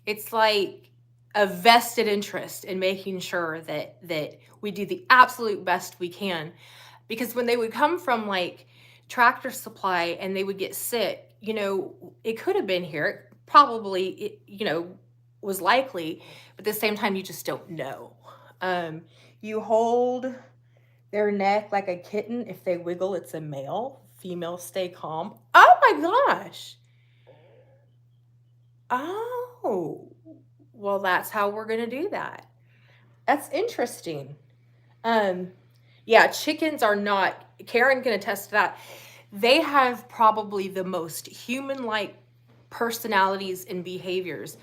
it's like a vested interest in making sure that we do the absolute best we can. Because when they would come from like Tractor Supply and they would get sick, it could have been here. Probably, was likely, but at the same time, you just don't know. You hold their neck like a kitten. If they wiggle, it's a male. Female, stay calm. Oh my gosh. Oh, well, that's how we're going to do that. That's interesting. Yeah, chickens are not, Karen can attest to that. They have probably the most human-like personalities and behaviors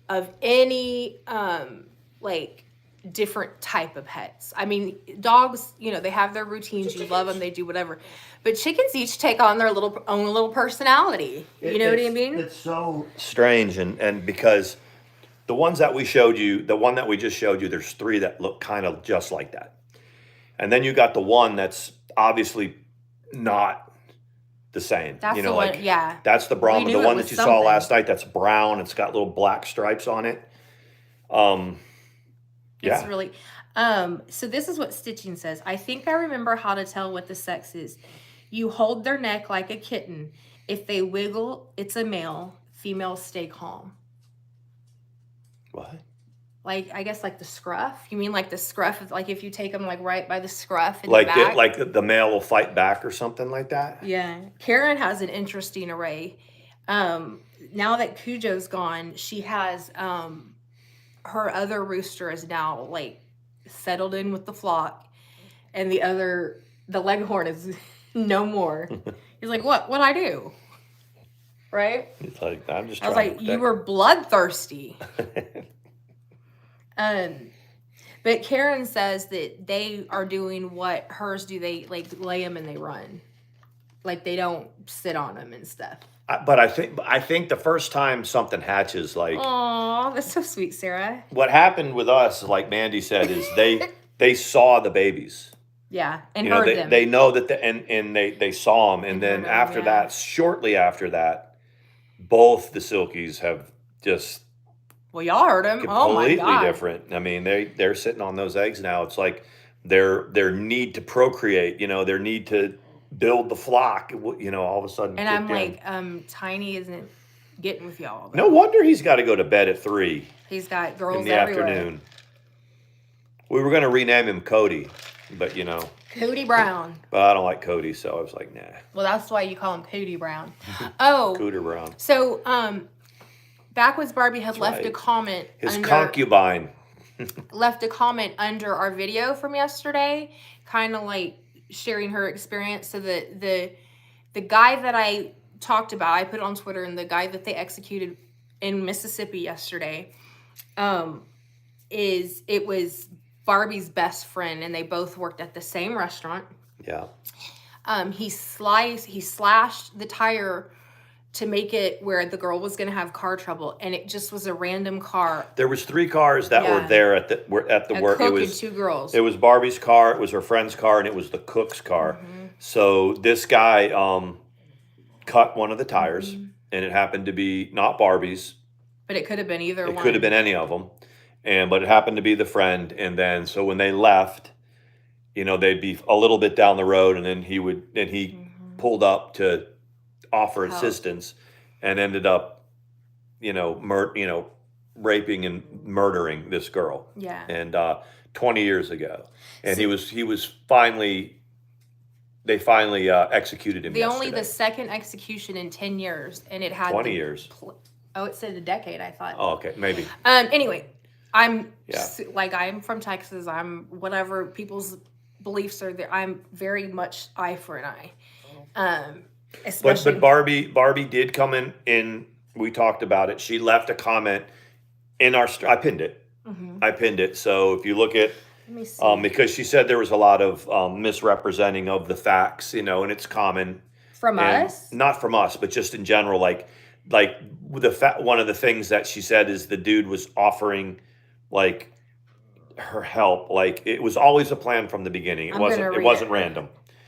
of any different type of pets. I mean, dogs, they have their routines, you love them, they do whatever, but chickens each take on their own little personality. You know what I mean? It's so strange, and because the ones that we showed you, the one that we just showed you, there's 3 that look kind of just like that, and then you got the one that's obviously not the same. That's the one, yeah. That's the Brahma. The one that you saw last night, that's brown. It's got little black stripes on it. Yeah. It's really, so this is what Stitching says. I think I remember how to tell what the sex is. You hold their neck like a kitten. If they wiggle, it's a male. Female, stay calm. What? Like, I guess like the scruff. You mean like the scruff, like if you take them like right by the scruff in like the back? Like the male will fight back or something like that? Yeah. Karen has an interesting array. Now that Cujo's gone, she has her other rooster is now like settled in with the flock, and the leghorn is no more. He's like, what I do? Right? It's like, I'm just I was trying like, to you were bloodthirsty. But Karen says that they are doing what hers do. They like lay them and they run. Like they don't sit on them and stuff. But I think the first time something hatches, like, oh, that's so sweet, Sarah. What happened with us, like Mandi said, is they saw the babies. Yeah, and heard them. They know that they saw them, and then after that, shortly after that, both the Silkies have just. Well, y'all heard them. Oh my God. Completely different. I mean, they're sitting on those eggs now. It's like their need to procreate. Their need to build the flock. All of a sudden. And I'm like, Tiny isn't getting with y'all. No wonder he's got to go to bed at 3. He's got girls in the everywhere. afternoon. We were going to rename him Cody, but Cody Brown. But I don't like Cody, so I was like, nah. Well, that's why you call him Cody Brown. Oh. Cooter Brown. So, Backwoods Barbie had left a comment. His concubine. Left a comment under our video from yesterday, kind of like sharing her experience. So the guy that I talked about, I put it on Twitter, and the guy that they executed in Mississippi yesterday. It was Barbie's best friend, and they both worked at the same restaurant. Yeah. He slashed the tire to make it where the girl was going to have car trouble, and it just was a random car. There was 3 cars that were there at the A work. cook It was and 2 girls. It was Barbie's car, it was her friend's car, and it was the cook's car. So this guy cut one of the tires, and it happened to be not Barbie's. But it could have been either It one. could have been any of them, but it happened to be the friend. And then so when they left, they'd be a little bit down the road, and then he pulled up to offer assistance, and ended up, raping and murdering this girl. Yeah. And 20 years ago, and they finally executed him. Only the second execution in 10 years, and it had 20 years. Oh, it said a decade. I thought. Oh, okay, maybe. Anyway, I'm from Texas. I'm whatever people's beliefs are. There, I'm very much eye for an eye. Especially, But Barbie did come in. We talked about it. She left a comment in our. I pinned it. I pinned it. So if you look at, let me see. because she said there was a lot of misrepresenting of the facts, and it's common From us? not from us, but just in general. Like one of the things that she said is the dude was offering like her help. Like it was always a plan from the beginning. It wasn't random.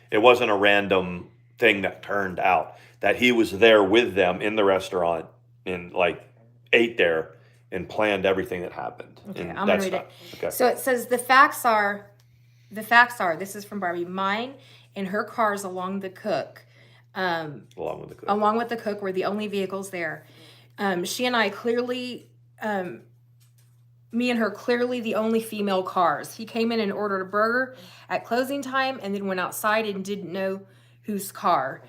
It wasn't a random thing that turned out. That he was there with them in the restaurant and like ate there and planned everything that happened. Okay, And I'm going to read it. Okay. So it says, the facts are, this is from Barbie, mine and her cars along with the cook were the only vehicles there. She and I clearly, me and her clearly the only female cars. He came in and ordered a burger at closing time and then went outside and didn't know whose car.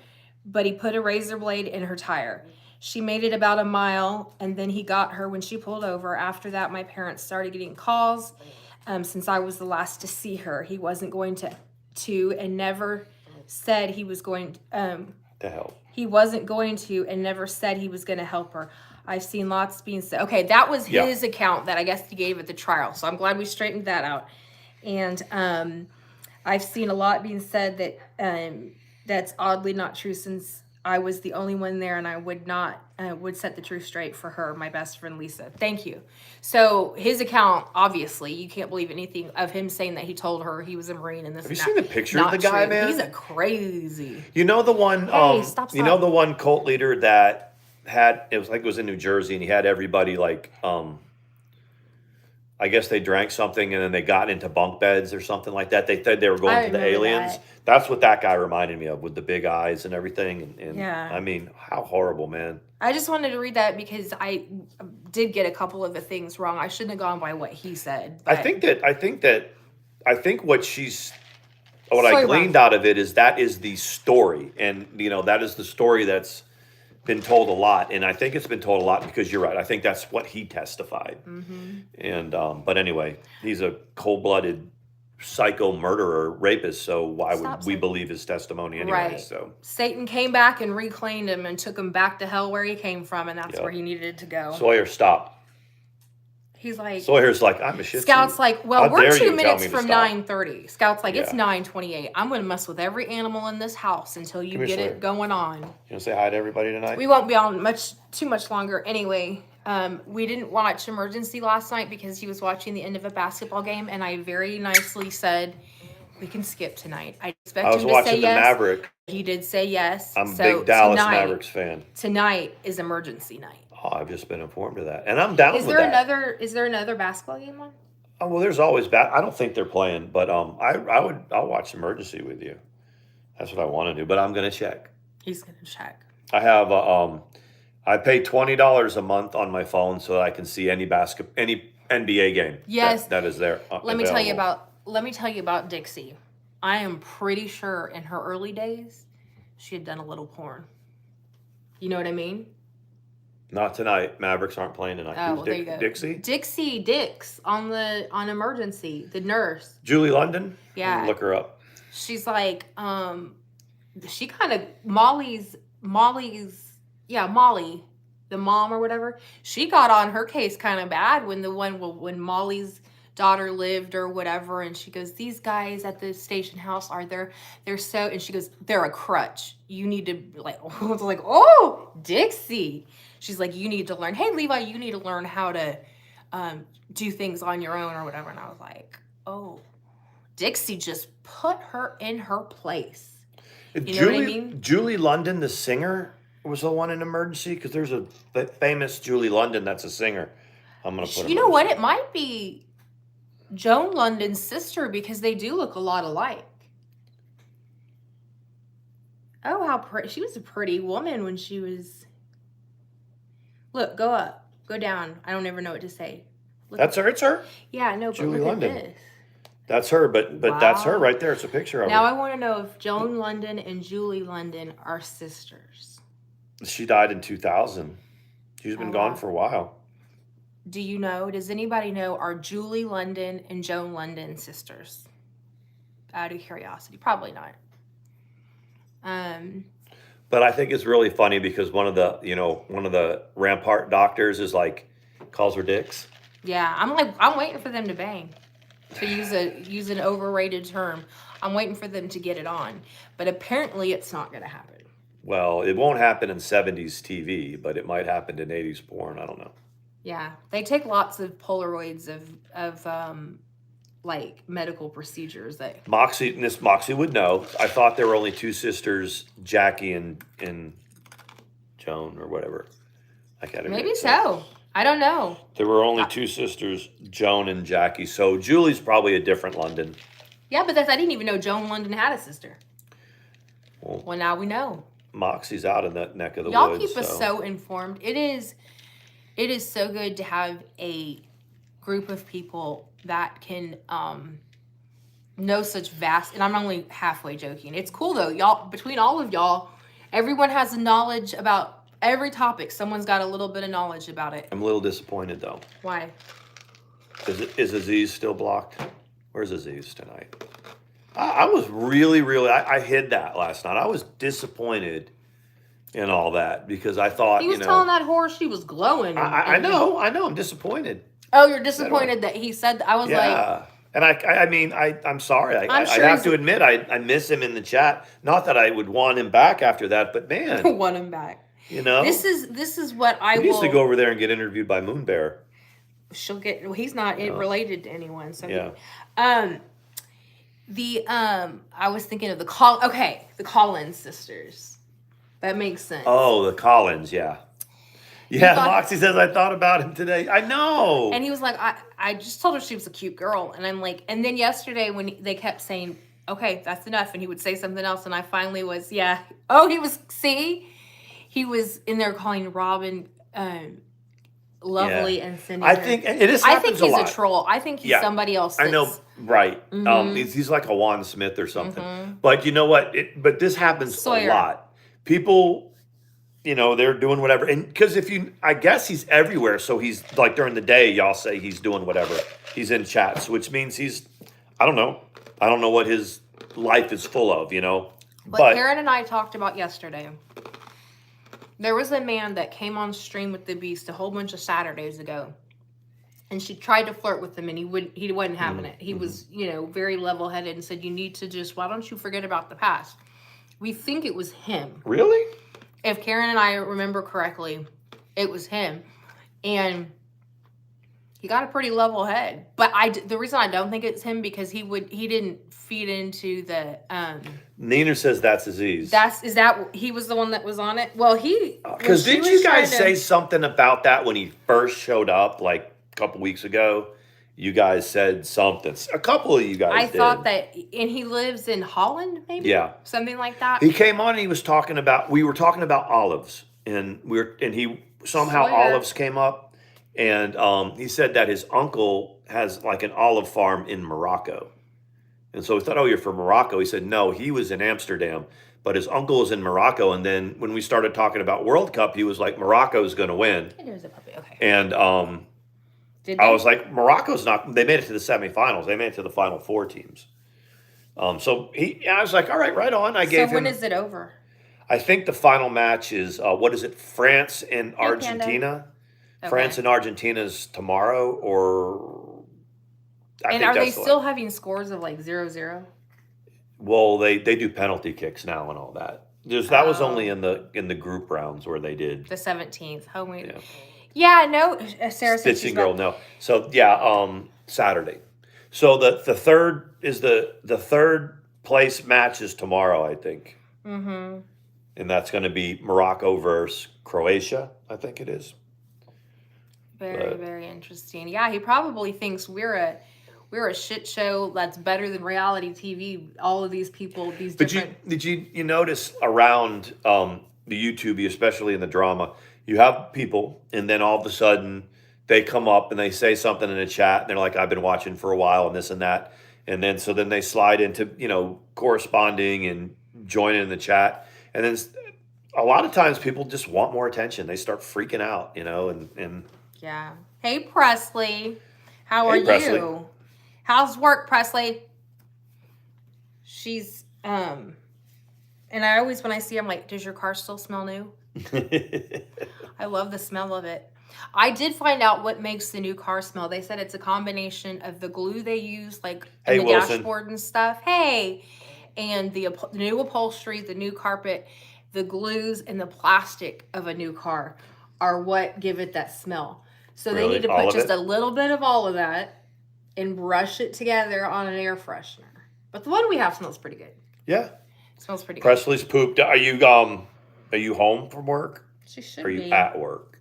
But he put a razor blade in her tire. She made it about a mile, and then he got her when she pulled over. After that, my parents started getting calls. Since I was the last to see her, he wasn't going to and never said he was going to help. He wasn't going to and never said he was going to help her. I've seen lots being said. Okay, that was his account that I guess he gave at the trial. So I'm glad we straightened that out. And I've seen a lot being said that that's oddly not true, since I was the only one there, and I would set the truth straight for her, my best friend Lisa. Thank you. So his account, obviously, you can't believe anything of him saying that he told her he was a Marine and this. Have you seen the picture of the guy, man? He's a crazy. You know the one. Hey, stop. You know the one cult leader that had it was in New Jersey, and he had everybody like I guess they drank something and then they got into bunk beds or something like that. They said they were going to the aliens. That's what that guy reminded me of, with the big eyes and everything. And yeah. I mean, how horrible, man. I just wanted to read that because I did get a couple of the things wrong. I shouldn't have gone by what he said. But I think what I gleaned out of it is that is the story. And, that is the story that's been told a lot, and I think it's been told a lot because you're right. I think that's what he testified. And but anyway, he's a cold-blooded psycho murderer, rapist. So why would we believe his testimony anyway? Right. So Satan came back and reclaimed him and took him back to hell where he came from, and that's where he needed to go. Sawyer, stop. He's like, Sawyer's like, I'm a shit. Scout's like, well, we're 2 minutes from 9:30. 9:30. Scout's like, it's 9:28. I'm going to mess with every animal in this house until you get it going on. You want to say hi to everybody tonight? We won't be on too much longer. Anyway, we didn't watch Emergency last night because he was watching the end of a basketball game, and I very nicely said, we can skip tonight. I expect him to say yes. I was watching the Maverick. He did say yes. I'm a big Dallas Mavericks fan. Tonight is emergency night. Oh, I've just been informed of that, and I'm down with that. Is there another basketball game on? Oh well, there's always I don't think they're playing, but I'll watch Emergency with you. That's what I want to do, but I'm gonna check. He's gonna check. I have I pay $20 a month on my phone so that I can see any NBA game. Yes, that is there. Let me tell you about Dixie. I am pretty sure in her early days she had done a little porn. You know what I mean? Not tonight. Mavericks aren't playing tonight. Oh, well, there you go. Dixie? Dix on Emergency, the nurse. Julie London? Yeah. Look her up. She's like, she kind of, Molly the mom or whatever, she got on her case kind of bad when Molly's daughter lived or whatever, and she goes, these guys at the station house they're so, and she goes, they're a crutch. You need to like, I was like, oh, Dixie. She's like, you need to learn. Hey, Levi, you need to learn how to do things on your own or whatever. And I was like, oh, Dixie just put her in her place. You know what I mean? Julie London, the singer, was the one in Emergency, because there's a famous Julie London that's a singer. I'm gonna put. You know what? It might be Joan London's sister, because they do look a lot alike. Oh, how pretty. She was a pretty woman when she was. Look, go up, go down. I don't ever know what to say. Look, That's her. It's her. yeah, no, but Julie look London. at this. That's her, but that's her Wow. right there. It's a picture of Now her. I want to know if Joan London and Julie London are sisters. She died in 2000. She's been Oh, gone wow. for a while. Do you know? Does anybody know? Are Julie London and Joan London sisters? Out of curiosity, probably not. But I think it's really funny because one of the Rampart doctors is like, calls her dicks. Yeah, I'm waiting for them to bang. To use an overrated term, I'm waiting for them to get it on. But apparently, it's not going to happen. Well, it won't happen in 70s TV, but it might happen in 80s porn. I don't know. Yeah, they take lots of Polaroids of like medical procedures that. Moxie would know. I thought there were only two sisters, Jackie and Joan or whatever. I can't remember. Maybe so. I don't know. There were only two sisters, Joan and Jackie. So Julie's probably a different London. Yeah, but I didn't even know Joan London had a sister. Well, now we know. Moxie's out in that neck of the Y'all woods. keep us so informed. It is so good to have a group of people that can know such vast, and I'm only halfway joking. It's cool though, y'all, between all of y'all, everyone has knowledge about every topic. Someone's got a little bit of knowledge about it. I'm a little disappointed though. Why? Is Aziz still blocked? Where's Aziz tonight? I was really, I hid that last night. I was disappointed in all that because I thought, He was telling that horse she was glowing. I know, I'm disappointed. Oh, you're disappointed that he said that? I was like, Yeah. And I mean, I'm sorry. I sure have he's- to admit, I miss him in the chat. Not that I would want him back after that, but man, want him back. you know, This is what I he needs will. to go over there and get interviewed by Moon Bear. She'll get. Well, he's not related to anyone. So Yeah. I was thinking of the Collins sisters. That makes sense. Oh, the Collins, yeah. Yeah, thought- Moxie says, I thought about him today. I know. And he was like, I just told her she was a cute girl. And I'm like, and then yesterday when they kept saying, okay, that's enough. And he would say something else. And I finally was, yeah. Oh, he was in there calling Robin lovely and sending I her. think it is. I think he's a lot. a troll. I think he's Yeah. somebody else. I know, that's- right? Mhm. He's like a Juan Smith or something. But you know what? But this happens Sawyer. a lot. People, they're doing whatever, and because I guess he's everywhere. So he's like during the day, y'all say he's doing whatever. He's in chats, which means I don't know. I don't know what his life is full of. But Karen and I talked about yesterday. There was a man that came on stream with the Beast a whole bunch of Saturdays ago, and she tried to flirt with him, and he wasn't having it. He was, very level-headed and said, "You need to why don't you forget about the past?" We think it was him. Really? If Karen and I remember correctly, it was him, and he got a pretty level head. But the reason I don't think it's him because he didn't feed into the. Nina says that's Aziz. He was the one that was on it? Well, Because didn't you guys say something about that when he first showed up, like a couple weeks ago? You guys said something. A couple of you guys I did. thought that, and he lives in Holland, maybe? Yeah. Something like that. He came on and he was talking about. We were talking about olives, and he somehow Sawyer. olives came up, and he said that his uncle has like an olive farm in Morocco, and so we thought, oh, you're from Morocco. He said no, he was in Amsterdam, but his uncle is in Morocco. And then when we started talking about World Cup, he was like, Morocco's going to win, Hey, there's a puppy. Okay. and Did I they? was like, Morocco's not. They made it to the semifinals. They made it to the final four teams. So I was like, all right, right on. I gave So when him. is it over? I think the final match is what is it? France and Panda. Argentina. Okay. France and Argentina's tomorrow, or and are they still having scores of like 0-0? Well, they do penalty kicks now and all that. That was only in the group rounds where they did the 17th home week. Yeah. Yeah, no, Sarah said Stitching girl, no. So yeah, Saturday. So the third is the third place match is tomorrow, I think. Mm-hmm. And that's going to be Morocco versus Croatia, I think it is. Very, very interesting. Yeah, he probably thinks we're a shit show that's better than reality TV. All of these people, these different. But did you notice around the YouTube, especially in the drama, you have people, and then all of a sudden they come up and they say something in the chat, and they're like, "I've been watching for a while," and this and that, and then then they slide into corresponding and joining in the chat, and then a lot of times people just want more attention. They start freaking out, and Yeah. Hey, Presley. How are Presley. you? How's work, Presley? She's, and I always, when I see her, I'm like, does your car still smell new? I love the smell of it. I did find out what makes the new car smell. They said it's a combination of the glue they use, like in the Wilson. dashboard and stuff. Hey. And the new upholstery, the new carpet, the glues, and the plastic of a new car are what give it that smell. So Really? they need to All put of just it? a little bit of all of that and brush it together on an air freshener. But the one we have smells pretty good. Yeah. It smells pretty good. Presley's pooped. Are you home from work? She should Or are you be. at work?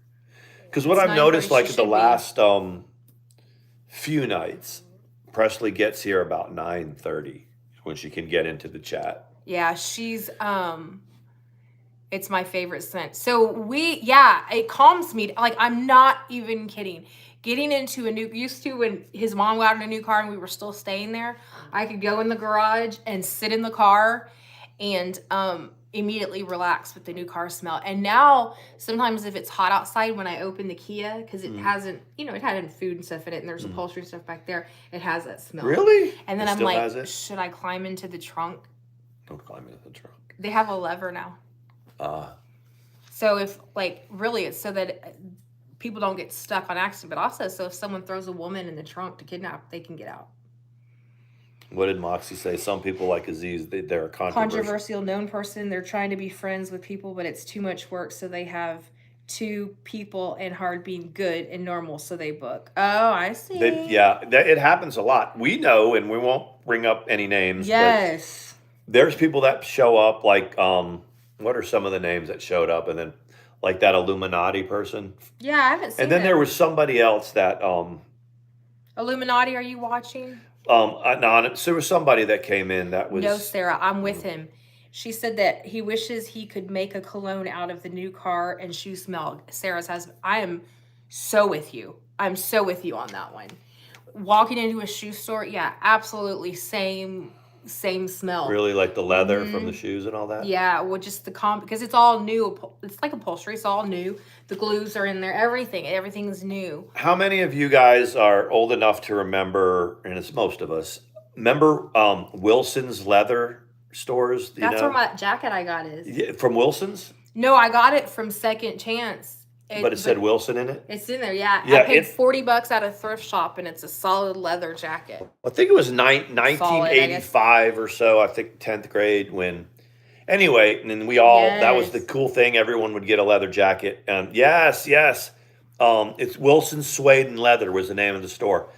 Because what It's I've noticed, 9:30, like she the should be. last few nights, Presley gets here about 9:30 when she can get into the chat. Yeah, she's it's my favorite scent. So it calms me. Like, I'm not even kidding. Getting into used to when his mom got in a new car and we were still staying there, I could go in the garage and sit in the car and immediately relax with the new car smell. And now sometimes if it's hot outside, when I open the Kia, because it hasn't, it had food and stuff in it, and there's upholstery and stuff back there, it has that smell. Really? And then It I'm still like, has it? should I climb into the trunk? Don't climb into the trunk. They have a lever now. So if, really, it's so that people don't get stuck on accident, but also so if someone throws a woman in the trunk to kidnap, they can get out. What did Moxie say? Some people like Aziz, they're a Controversial known person. They're trying to be friends with people, but it's too much work, so they have two people and hard being good and normal, so they book. Oh, I see. It happens a lot. We know, and we won't bring up any names. Yes. But there's people that show up, like, what are some of the names that showed up? And then, like, that Illuminati person. Yeah, I haven't seen And then them. there was somebody else that, Illuminati, are you watching? anonymous. There was somebody that came in that was. No, Sarah, I'm with him. She said that he wishes he could make a cologne out of the new car and shoe smell. Sarah's husband. I am so with you. I'm so with you on that one. Walking into a shoe store, yeah, absolutely same smell. Really, like the leather from the shoes and all that? Yeah, well, just because it's all new. It's like upholstery. It's all new. The glues are in there. Everything's new. How many of you guys are old enough to remember, and it's most of us, remember Wilson's leather stores? That's where my jacket I got is. Yeah, from Wilson's? No, I got it from Second Chance. But it said Wilson in it? It's in there, yeah. Yeah, I paid $40 at a thrift shop, and it's a solid leather jacket. I think it was 1985 or so, I think 10th grade when. Anyway, and then that was the cool thing. Everyone would get a leather jacket. Yes. It's Wilson Suede and Leather was the name of the store.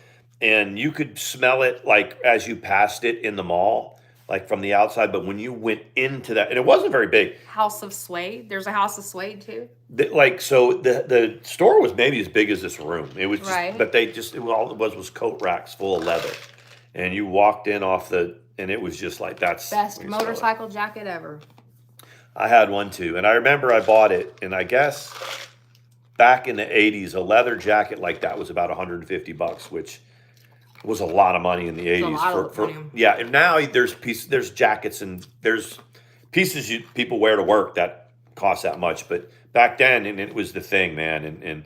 And you could smell it like as you passed it in the mall, like from the outside. But when you went into that, and it wasn't very big. House of Suede. There's a House of Suede too. The store was maybe as big as this room. It was just, Right. but all it was coat racks full of leather. And you walked in and it was just like, that's Best motorcycle jacket ever. I had one too. And I remember I bought it, and I guess back in the 80s, a leather jacket like that was about $150, which was a lot of money in the 80s. a lot of money. Yeah, and now there's jackets and there's pieces people wear to work that cost that much. But back then, and it was the thing, man. And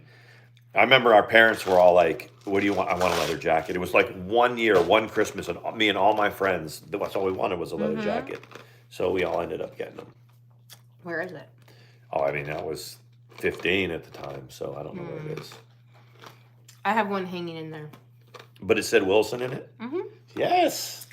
I remember our parents were all like, what do you want? I want a leather jacket. It was like one year, one Christmas, and me and all my friends, that's all we wanted was a leather jacket. So we all ended up getting them. Where is it? Oh, I mean, I was 15 at the time, so I don't know where it is. I have one hanging in there. But it said Wilson in it? Mm-hmm. Yes.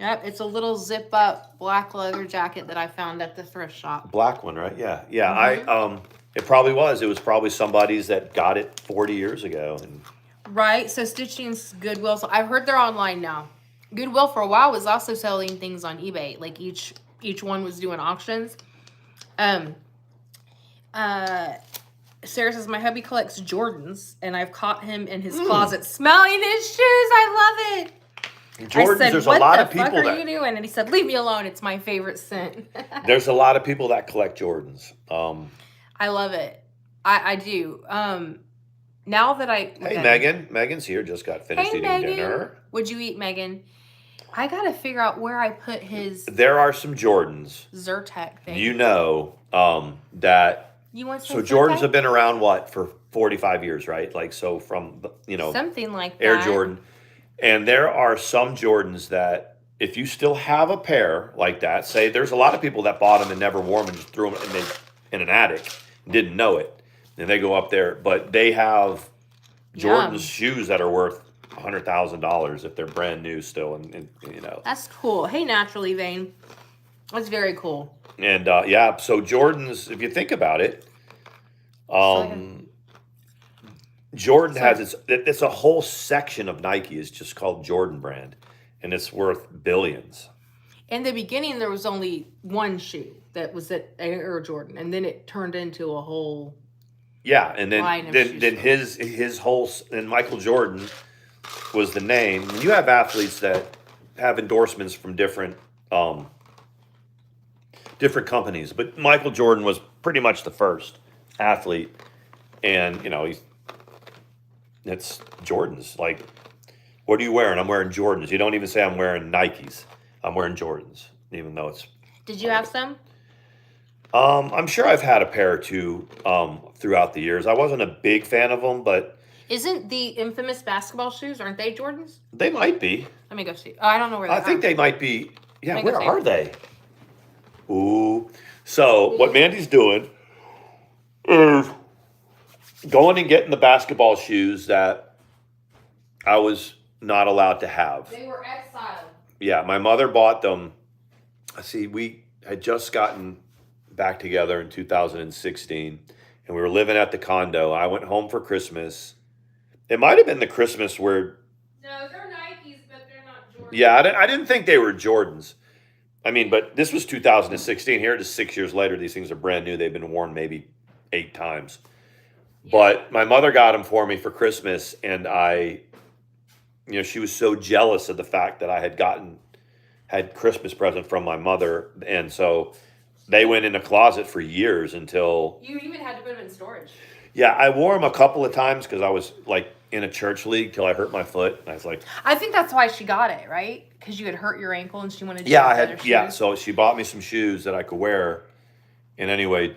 Yep, it's a little zip-up black leather jacket that I found at the thrift shop. Black one, right? Yeah. Yeah, it probably was. It was probably somebody's that got it 40 years ago. And Right, so Stitching's Goodwill. So I've heard they're online now. Goodwill for a while was also selling things on eBay. Like each one was doing auctions. Sarah says my hubby collects Jordans, and I've caught him in his closet smelling his shoes. I love it. Jordans, I said, there's what a lot the of people fuck are that you doing? And he said, leave me alone. It's my favorite scent. there's a lot of people that collect Jordans. I love it. I do. Now that I Hey, Megan. Megan's here. Just got finished eating Megan. dinner. Would you eat, Megan? I gotta figure out where I put his There are some Jordans. Zyrtec thing. You know that. You want So some Jordans Zyrtec? have been around for 45 years, right? Like so from Something like Air that. Jordan, and there are some Jordans that if you still have a pair like that, say there's a lot of people that bought them and never wore them and just threw them in an attic, didn't know it, and they go up there, but they have Jordan's shoes that are worth $100,000 if they're brand new still, and That's cool. Hey, Naturally Vain. That's very cool. And so Jordans, if you think about it, Jordan has it's a whole section of Nike is just called Jordan brand, and it's worth billions. In the beginning, there was only one shoe that was at Air Jordan, and then it turned into a whole and line of then his whole, and Michael Jordan was the name. And you have athletes that have endorsements from different companies, but Michael Jordan was pretty much the first athlete, and it's Jordans. Like, what are you wearing? I'm wearing Jordans. You don't even say I'm wearing Nikes. I'm wearing Jordans, even though it's. Did you have some? I'm sure I've had a pair or two throughout the years. I wasn't a big fan of them, but Isn't the infamous basketball shoes, aren't they Jordans? they might be. Let me go see. Oh, I don't know where they are. I think they might be. Yeah, Let me go where see. are they? Ooh. So what Mandy's doing is going and getting the basketball shoes that I was not allowed to have. They were exiled. Yeah, my mother bought them. See, we had just gotten back together in 2016, and we were living at the condo. I went home for Christmas. It might have been the Christmas where. No, they're Nikes, but they're not Jordans. Yeah, I didn't think they were Jordans. I mean, but this was 2016. Here it is 6 years later. These things are brand new. They've been worn maybe 8 times. Yeah. But my mother got them for me for Christmas, and she was so jealous of the fact that I had Christmas present from my mother, and so they went in a closet for years until. You even had to put them in storage. Yeah, I wore them a couple of times because I was like in a church league till I hurt my foot, and I was like. I think that's why she got it, right? Because you had hurt your ankle and she wanted to. Yeah, I had. Yeah, so she bought me some shoes that I could wear, and anyway,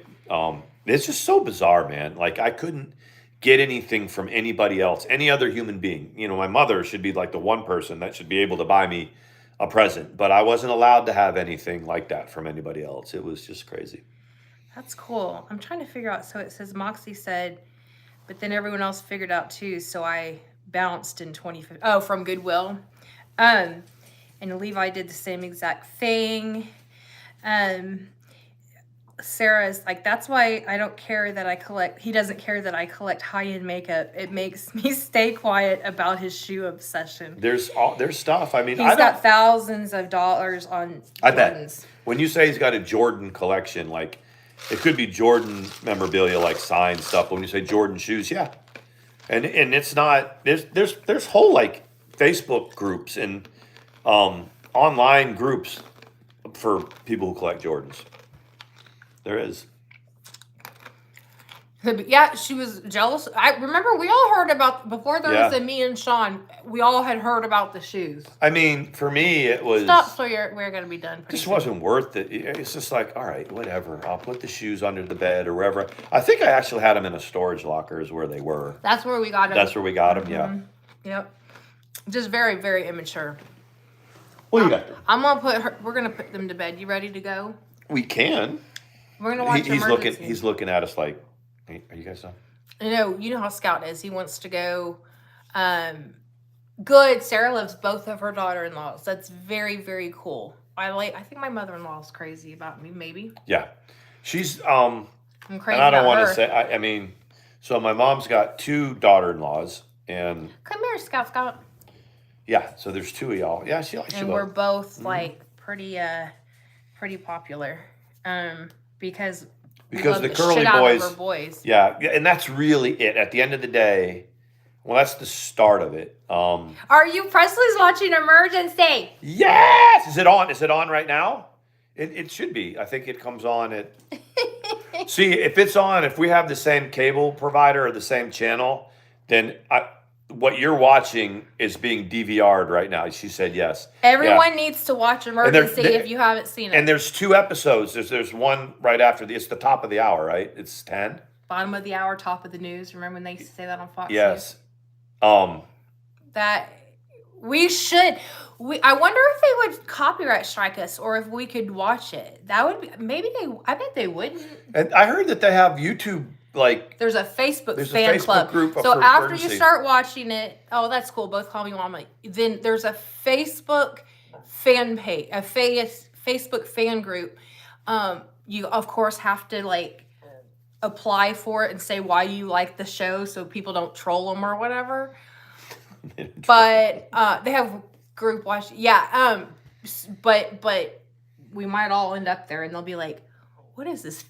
it's just so bizarre, man. Like I couldn't get anything from anybody else, any other human being. My mother should be like the one person that should be able to buy me a present, but I wasn't allowed to have anything like that from anybody else. It was just crazy. That's cool. I'm trying to figure out. So it says Moxie said, but then everyone else figured out too. So I bounced in 2015. Oh, from Goodwill. And Levi did the same exact thing. Sarah's like, that's why I don't care that I collect. He doesn't care that I collect high-end makeup. It makes me stay quiet about his shoe obsession. There's stuff. I mean, he's got thousands of dollars on Jordans. I bet. When you say he's got a Jordan collection, like it could be Jordan memorabilia, like signed stuff. But when you say Jordan shoes, yeah, and it's not. There's whole like Facebook groups and online groups for people who collect Jordans. There is. Yeah, she was jealous. I remember we all heard about, before there was a me and Sean, we all had heard about the shoes. I mean, for me, it was. Stop, Sawyer. We're going to be done. Just wasn't worth it. It's just like, all right, whatever. I'll put the shoes under the bed or wherever. I think I actually had them in a storage locker is where they were. That's where we got them. That's where we got them, yeah. Yep. Just very, very immature. What do you got? I'm going to we're going to put them to bed. You ready to go? We can. We're gonna watch Emergency. He's looking at us like, hey, are you guys done? You know how Scout is. He wants to go. Good. Sarah loves both of her daughter-in-laws. That's very, very cool. I think my mother-in-law is crazy about me. Maybe. Yeah, she's I'm crazy. And I don't want to to say. I mean, so my mom's got 2 daughter-in-laws, and come here, Scout. Yeah, so there's 2 of y'all. Yeah, she likes you. And we're both like pretty popular. Because the the curly shit out of boys, our boys. Yeah, and that's really it. At the end of the day, well, that's the start of it. Are you Presley's watching Emergency? Yes. Is it on? Is it on right now? It should be. I think it comes on at. See, if it's on, if we have the same cable provider or the same channel, then what you're watching is being DVR'd right now. She said yes. Everyone needs to watch Emergency if you haven't seen it. And there's 2 episodes. There's one right after it's the top of the hour, right? It's 10. Bottom of the hour, top of the news. Remember when they used to say that on Fox Yes. News? That we should. I wonder if they would copyright strike us or if we could watch it. That would be I bet they wouldn't. And I heard that they have YouTube. Like there's a Facebook fan club group. So after you start watching it, oh, that's cool. Both call me mom. Then there's a Facebook fan page, a Facebook fan group. You of course have to like apply for it and say why you like the show, so people don't troll them or whatever. But they have group watch. Yeah. But we might all end up there, and they'll be like, "What is this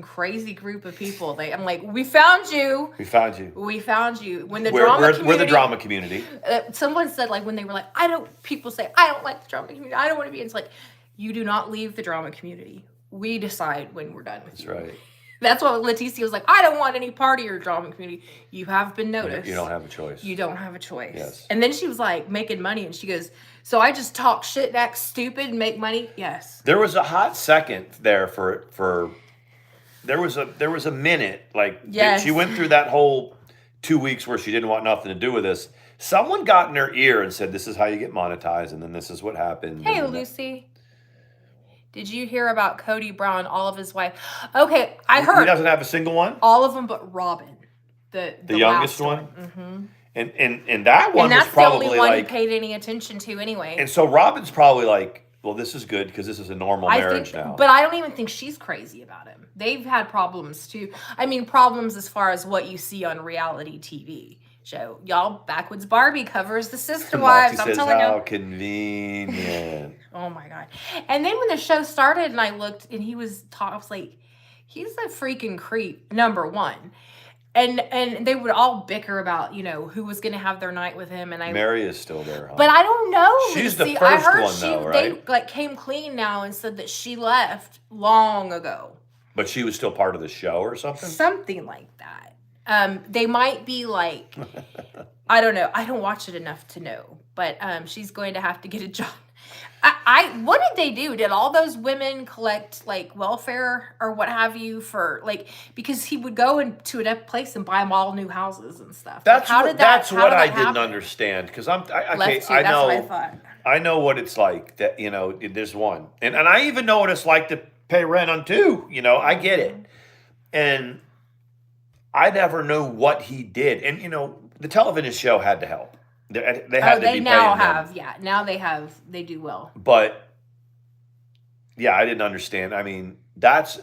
crazy group of people?" I'm like, we found you. When the we're the drama community. Someone said like when they were like, people say I don't like the drama community, I don't want to be. It's like, you do not leave the drama community. We decide when we're done with you. That's right. That's what Leticia was like. I don't want any part of your drama community. You have been noticed. You don't have a choice. You don't have a choice. Yes. And then she was like making money, and she goes, "So I just talk shit, act stupid, and make money?" Yes. There was a hot second there for. There was a minute, like, yes. She went through that whole 2 weeks where she didn't want nothing to do with this. Someone got in her ear and said, "This is how you get monetized," and then this is what happened. Hey, Lucy. Did you hear about Cody Brown, all of his wife? Okay, I heard. He doesn't have a single one? All of them but Robin. The youngest one? Mm-hmm. And that one was probably like... And that's the only one he paid any attention to anyway. And so Robin's probably like, well, this is good because this is a normal marriage now. But I don't even think she's crazy about him. They've had problems too. I mean, problems as far as what you see on reality TV show. Y'all, Backwoods Barbie covers the sister wives. I'm telling you. How convenient. Oh my God. And then when the show started and I looked and he was I was like, he's a freaking creep, number one. And they would all bicker about, who was going to have their night with him. And Mary is still there, huh? But I don't know. She's the first one, though, right? They came clean now and said that she left long ago. But she was still part of the show or something? Something like that. They might be like, I don't know. I don't watch it enough to know. But she's going to have to get a job. What did they do? Did all those women collect like welfare or what have you for because he would go into a place and buy them all new houses and stuff. That's what I didn't understand because I know what I thought. I know what it's like that there's one and I even know what it's like to pay rent on 2. I get it, and I never know what he did, and the television show had to help. They had to be now paying have them. Yeah, now they do well. But yeah, I didn't understand. I mean, that's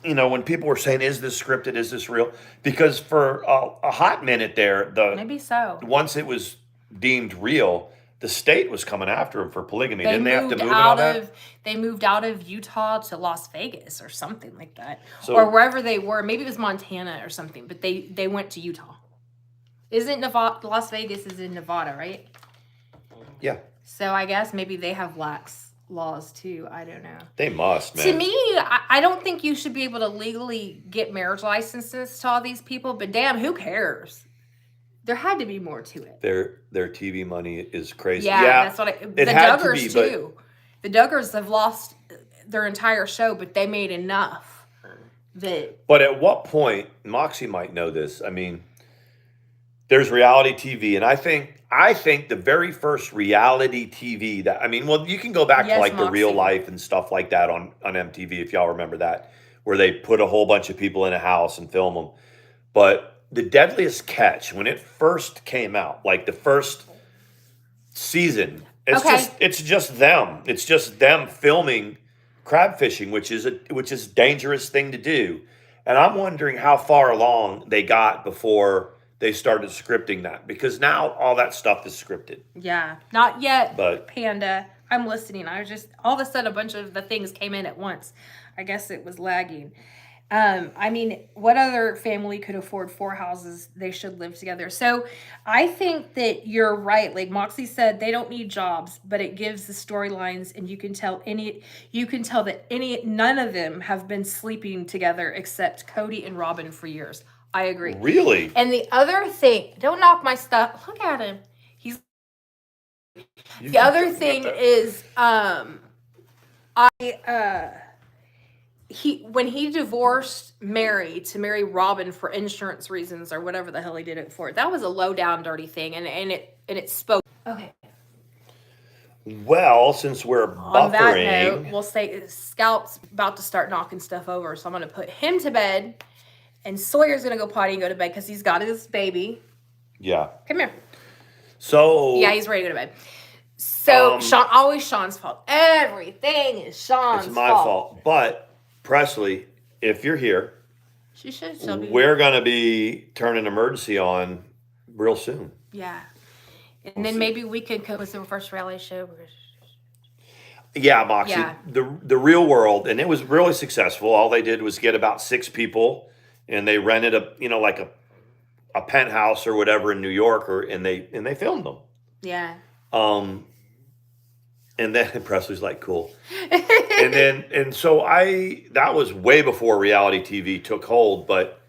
when people were saying, "Is this scripted? Is this real?" Because for a hot minute there, maybe so. Once it was deemed real, the state was coming after him for polygamy. Didn't they have to move out of? They moved out of Utah to Las Vegas or something like that, or wherever they were. Maybe it was Montana or something, but they went to Utah. Isn't Nevada? Las Vegas is in Nevada, right? Yeah. So I guess maybe they have lax laws too. I don't know. They must, man. To me, I don't think you should be able to legally get marriage licenses to all these people. But damn, who cares? There had to be more to it. Their TV money is crazy. Yeah, that's what the Duggars too. The Duggars have lost their entire show, but they made enough that. But at what point, Moxie might know this. I mean. There's reality TV, and I think the very first reality TV you can go back to like The Real Life and stuff like that on MTV if y'all remember that. where they put a whole bunch of people in a house and film them. But the Deadliest Catch, when it first came out, like the first season, it's just them. It's just them filming crab fishing, which is a dangerous thing to do. And I'm wondering how far along they got before they started scripting that, because now all that stuff is scripted. Yeah, not yet, But Panda. I'm listening. I was just, all of a sudden, a bunch of the things came in at once. I guess it was lagging. I mean, what other family could afford 4 houses? They should live together. So I think that you're right. Like Moxie said, they don't need jobs, but it gives the storylines, and you can tell that none of them have been sleeping together except Cody and Robin for years. I agree. really, And the other thing, don't knock my stuff. Look at him. The other thing is, when he divorced Mary to marry Robin for insurance reasons or whatever the hell he did it for, that was a low down dirty thing, and it spoke. Okay. well, since we're On that note, buffering, we'll say Scout's about to start knocking stuff over, so I'm gonna put him to bed, and Sawyer's gonna go potty and go to bed because he's got his baby. yeah. Come here. So Yeah, he's ready to go to bed. So Sean's fault. Everything is Sean's it's my fault. But Presley, if you're here, She should still be. we're gonna be turning emergency on real soon. Yeah. And then maybe we could come with the first reality show. Yeah, Moxie. Yeah. The Real World, and it was really successful. All they did was get about 6 people, and they rented a penthouse or whatever in New York, and they filmed them. Yeah. And then Presley's like, cool. and so that was way before reality TV took hold. But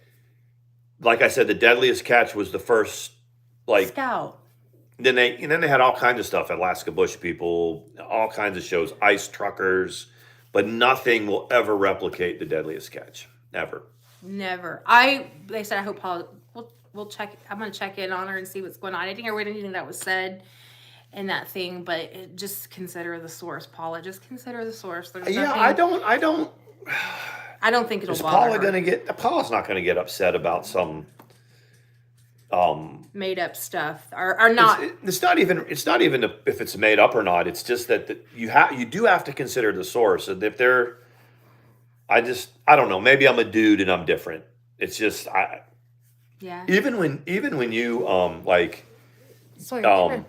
like I said, the Deadliest Catch was the first, like, Scout. then they had all kinds of stuff, Alaska Bush People, all kinds of shows, Ice Truckers, but nothing will ever replicate the Deadliest Catch, ever. Never. They said I hope Paul. We'll check. I'm gonna check in on her and see what's going on. I didn't hear anything that was said in that thing, but just consider the source, Paula. Just consider the source. There's Yeah, nothing, I don't think it'll is bother Paula her. Paula's not gonna get upset about some Made up stuff or not. It's not even if it's made up or not. It's just that you do have to consider the source. And if they're, I don't know. Maybe I'm a dude and I'm different. It's just Yeah. even when you like Sawyer, come here.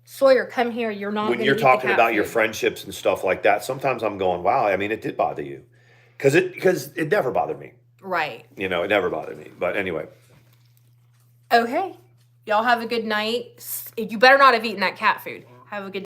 Sawyer, come here. You're not. when Gonna you're eat the talking cat about your food. friendships and stuff like that. Sometimes I'm going, wow. I mean, it did bother you, because it never bothered me. Right. It never bothered me. But anyway. Okay. Y'all have a good night. You better not have eaten that cat food. Have a good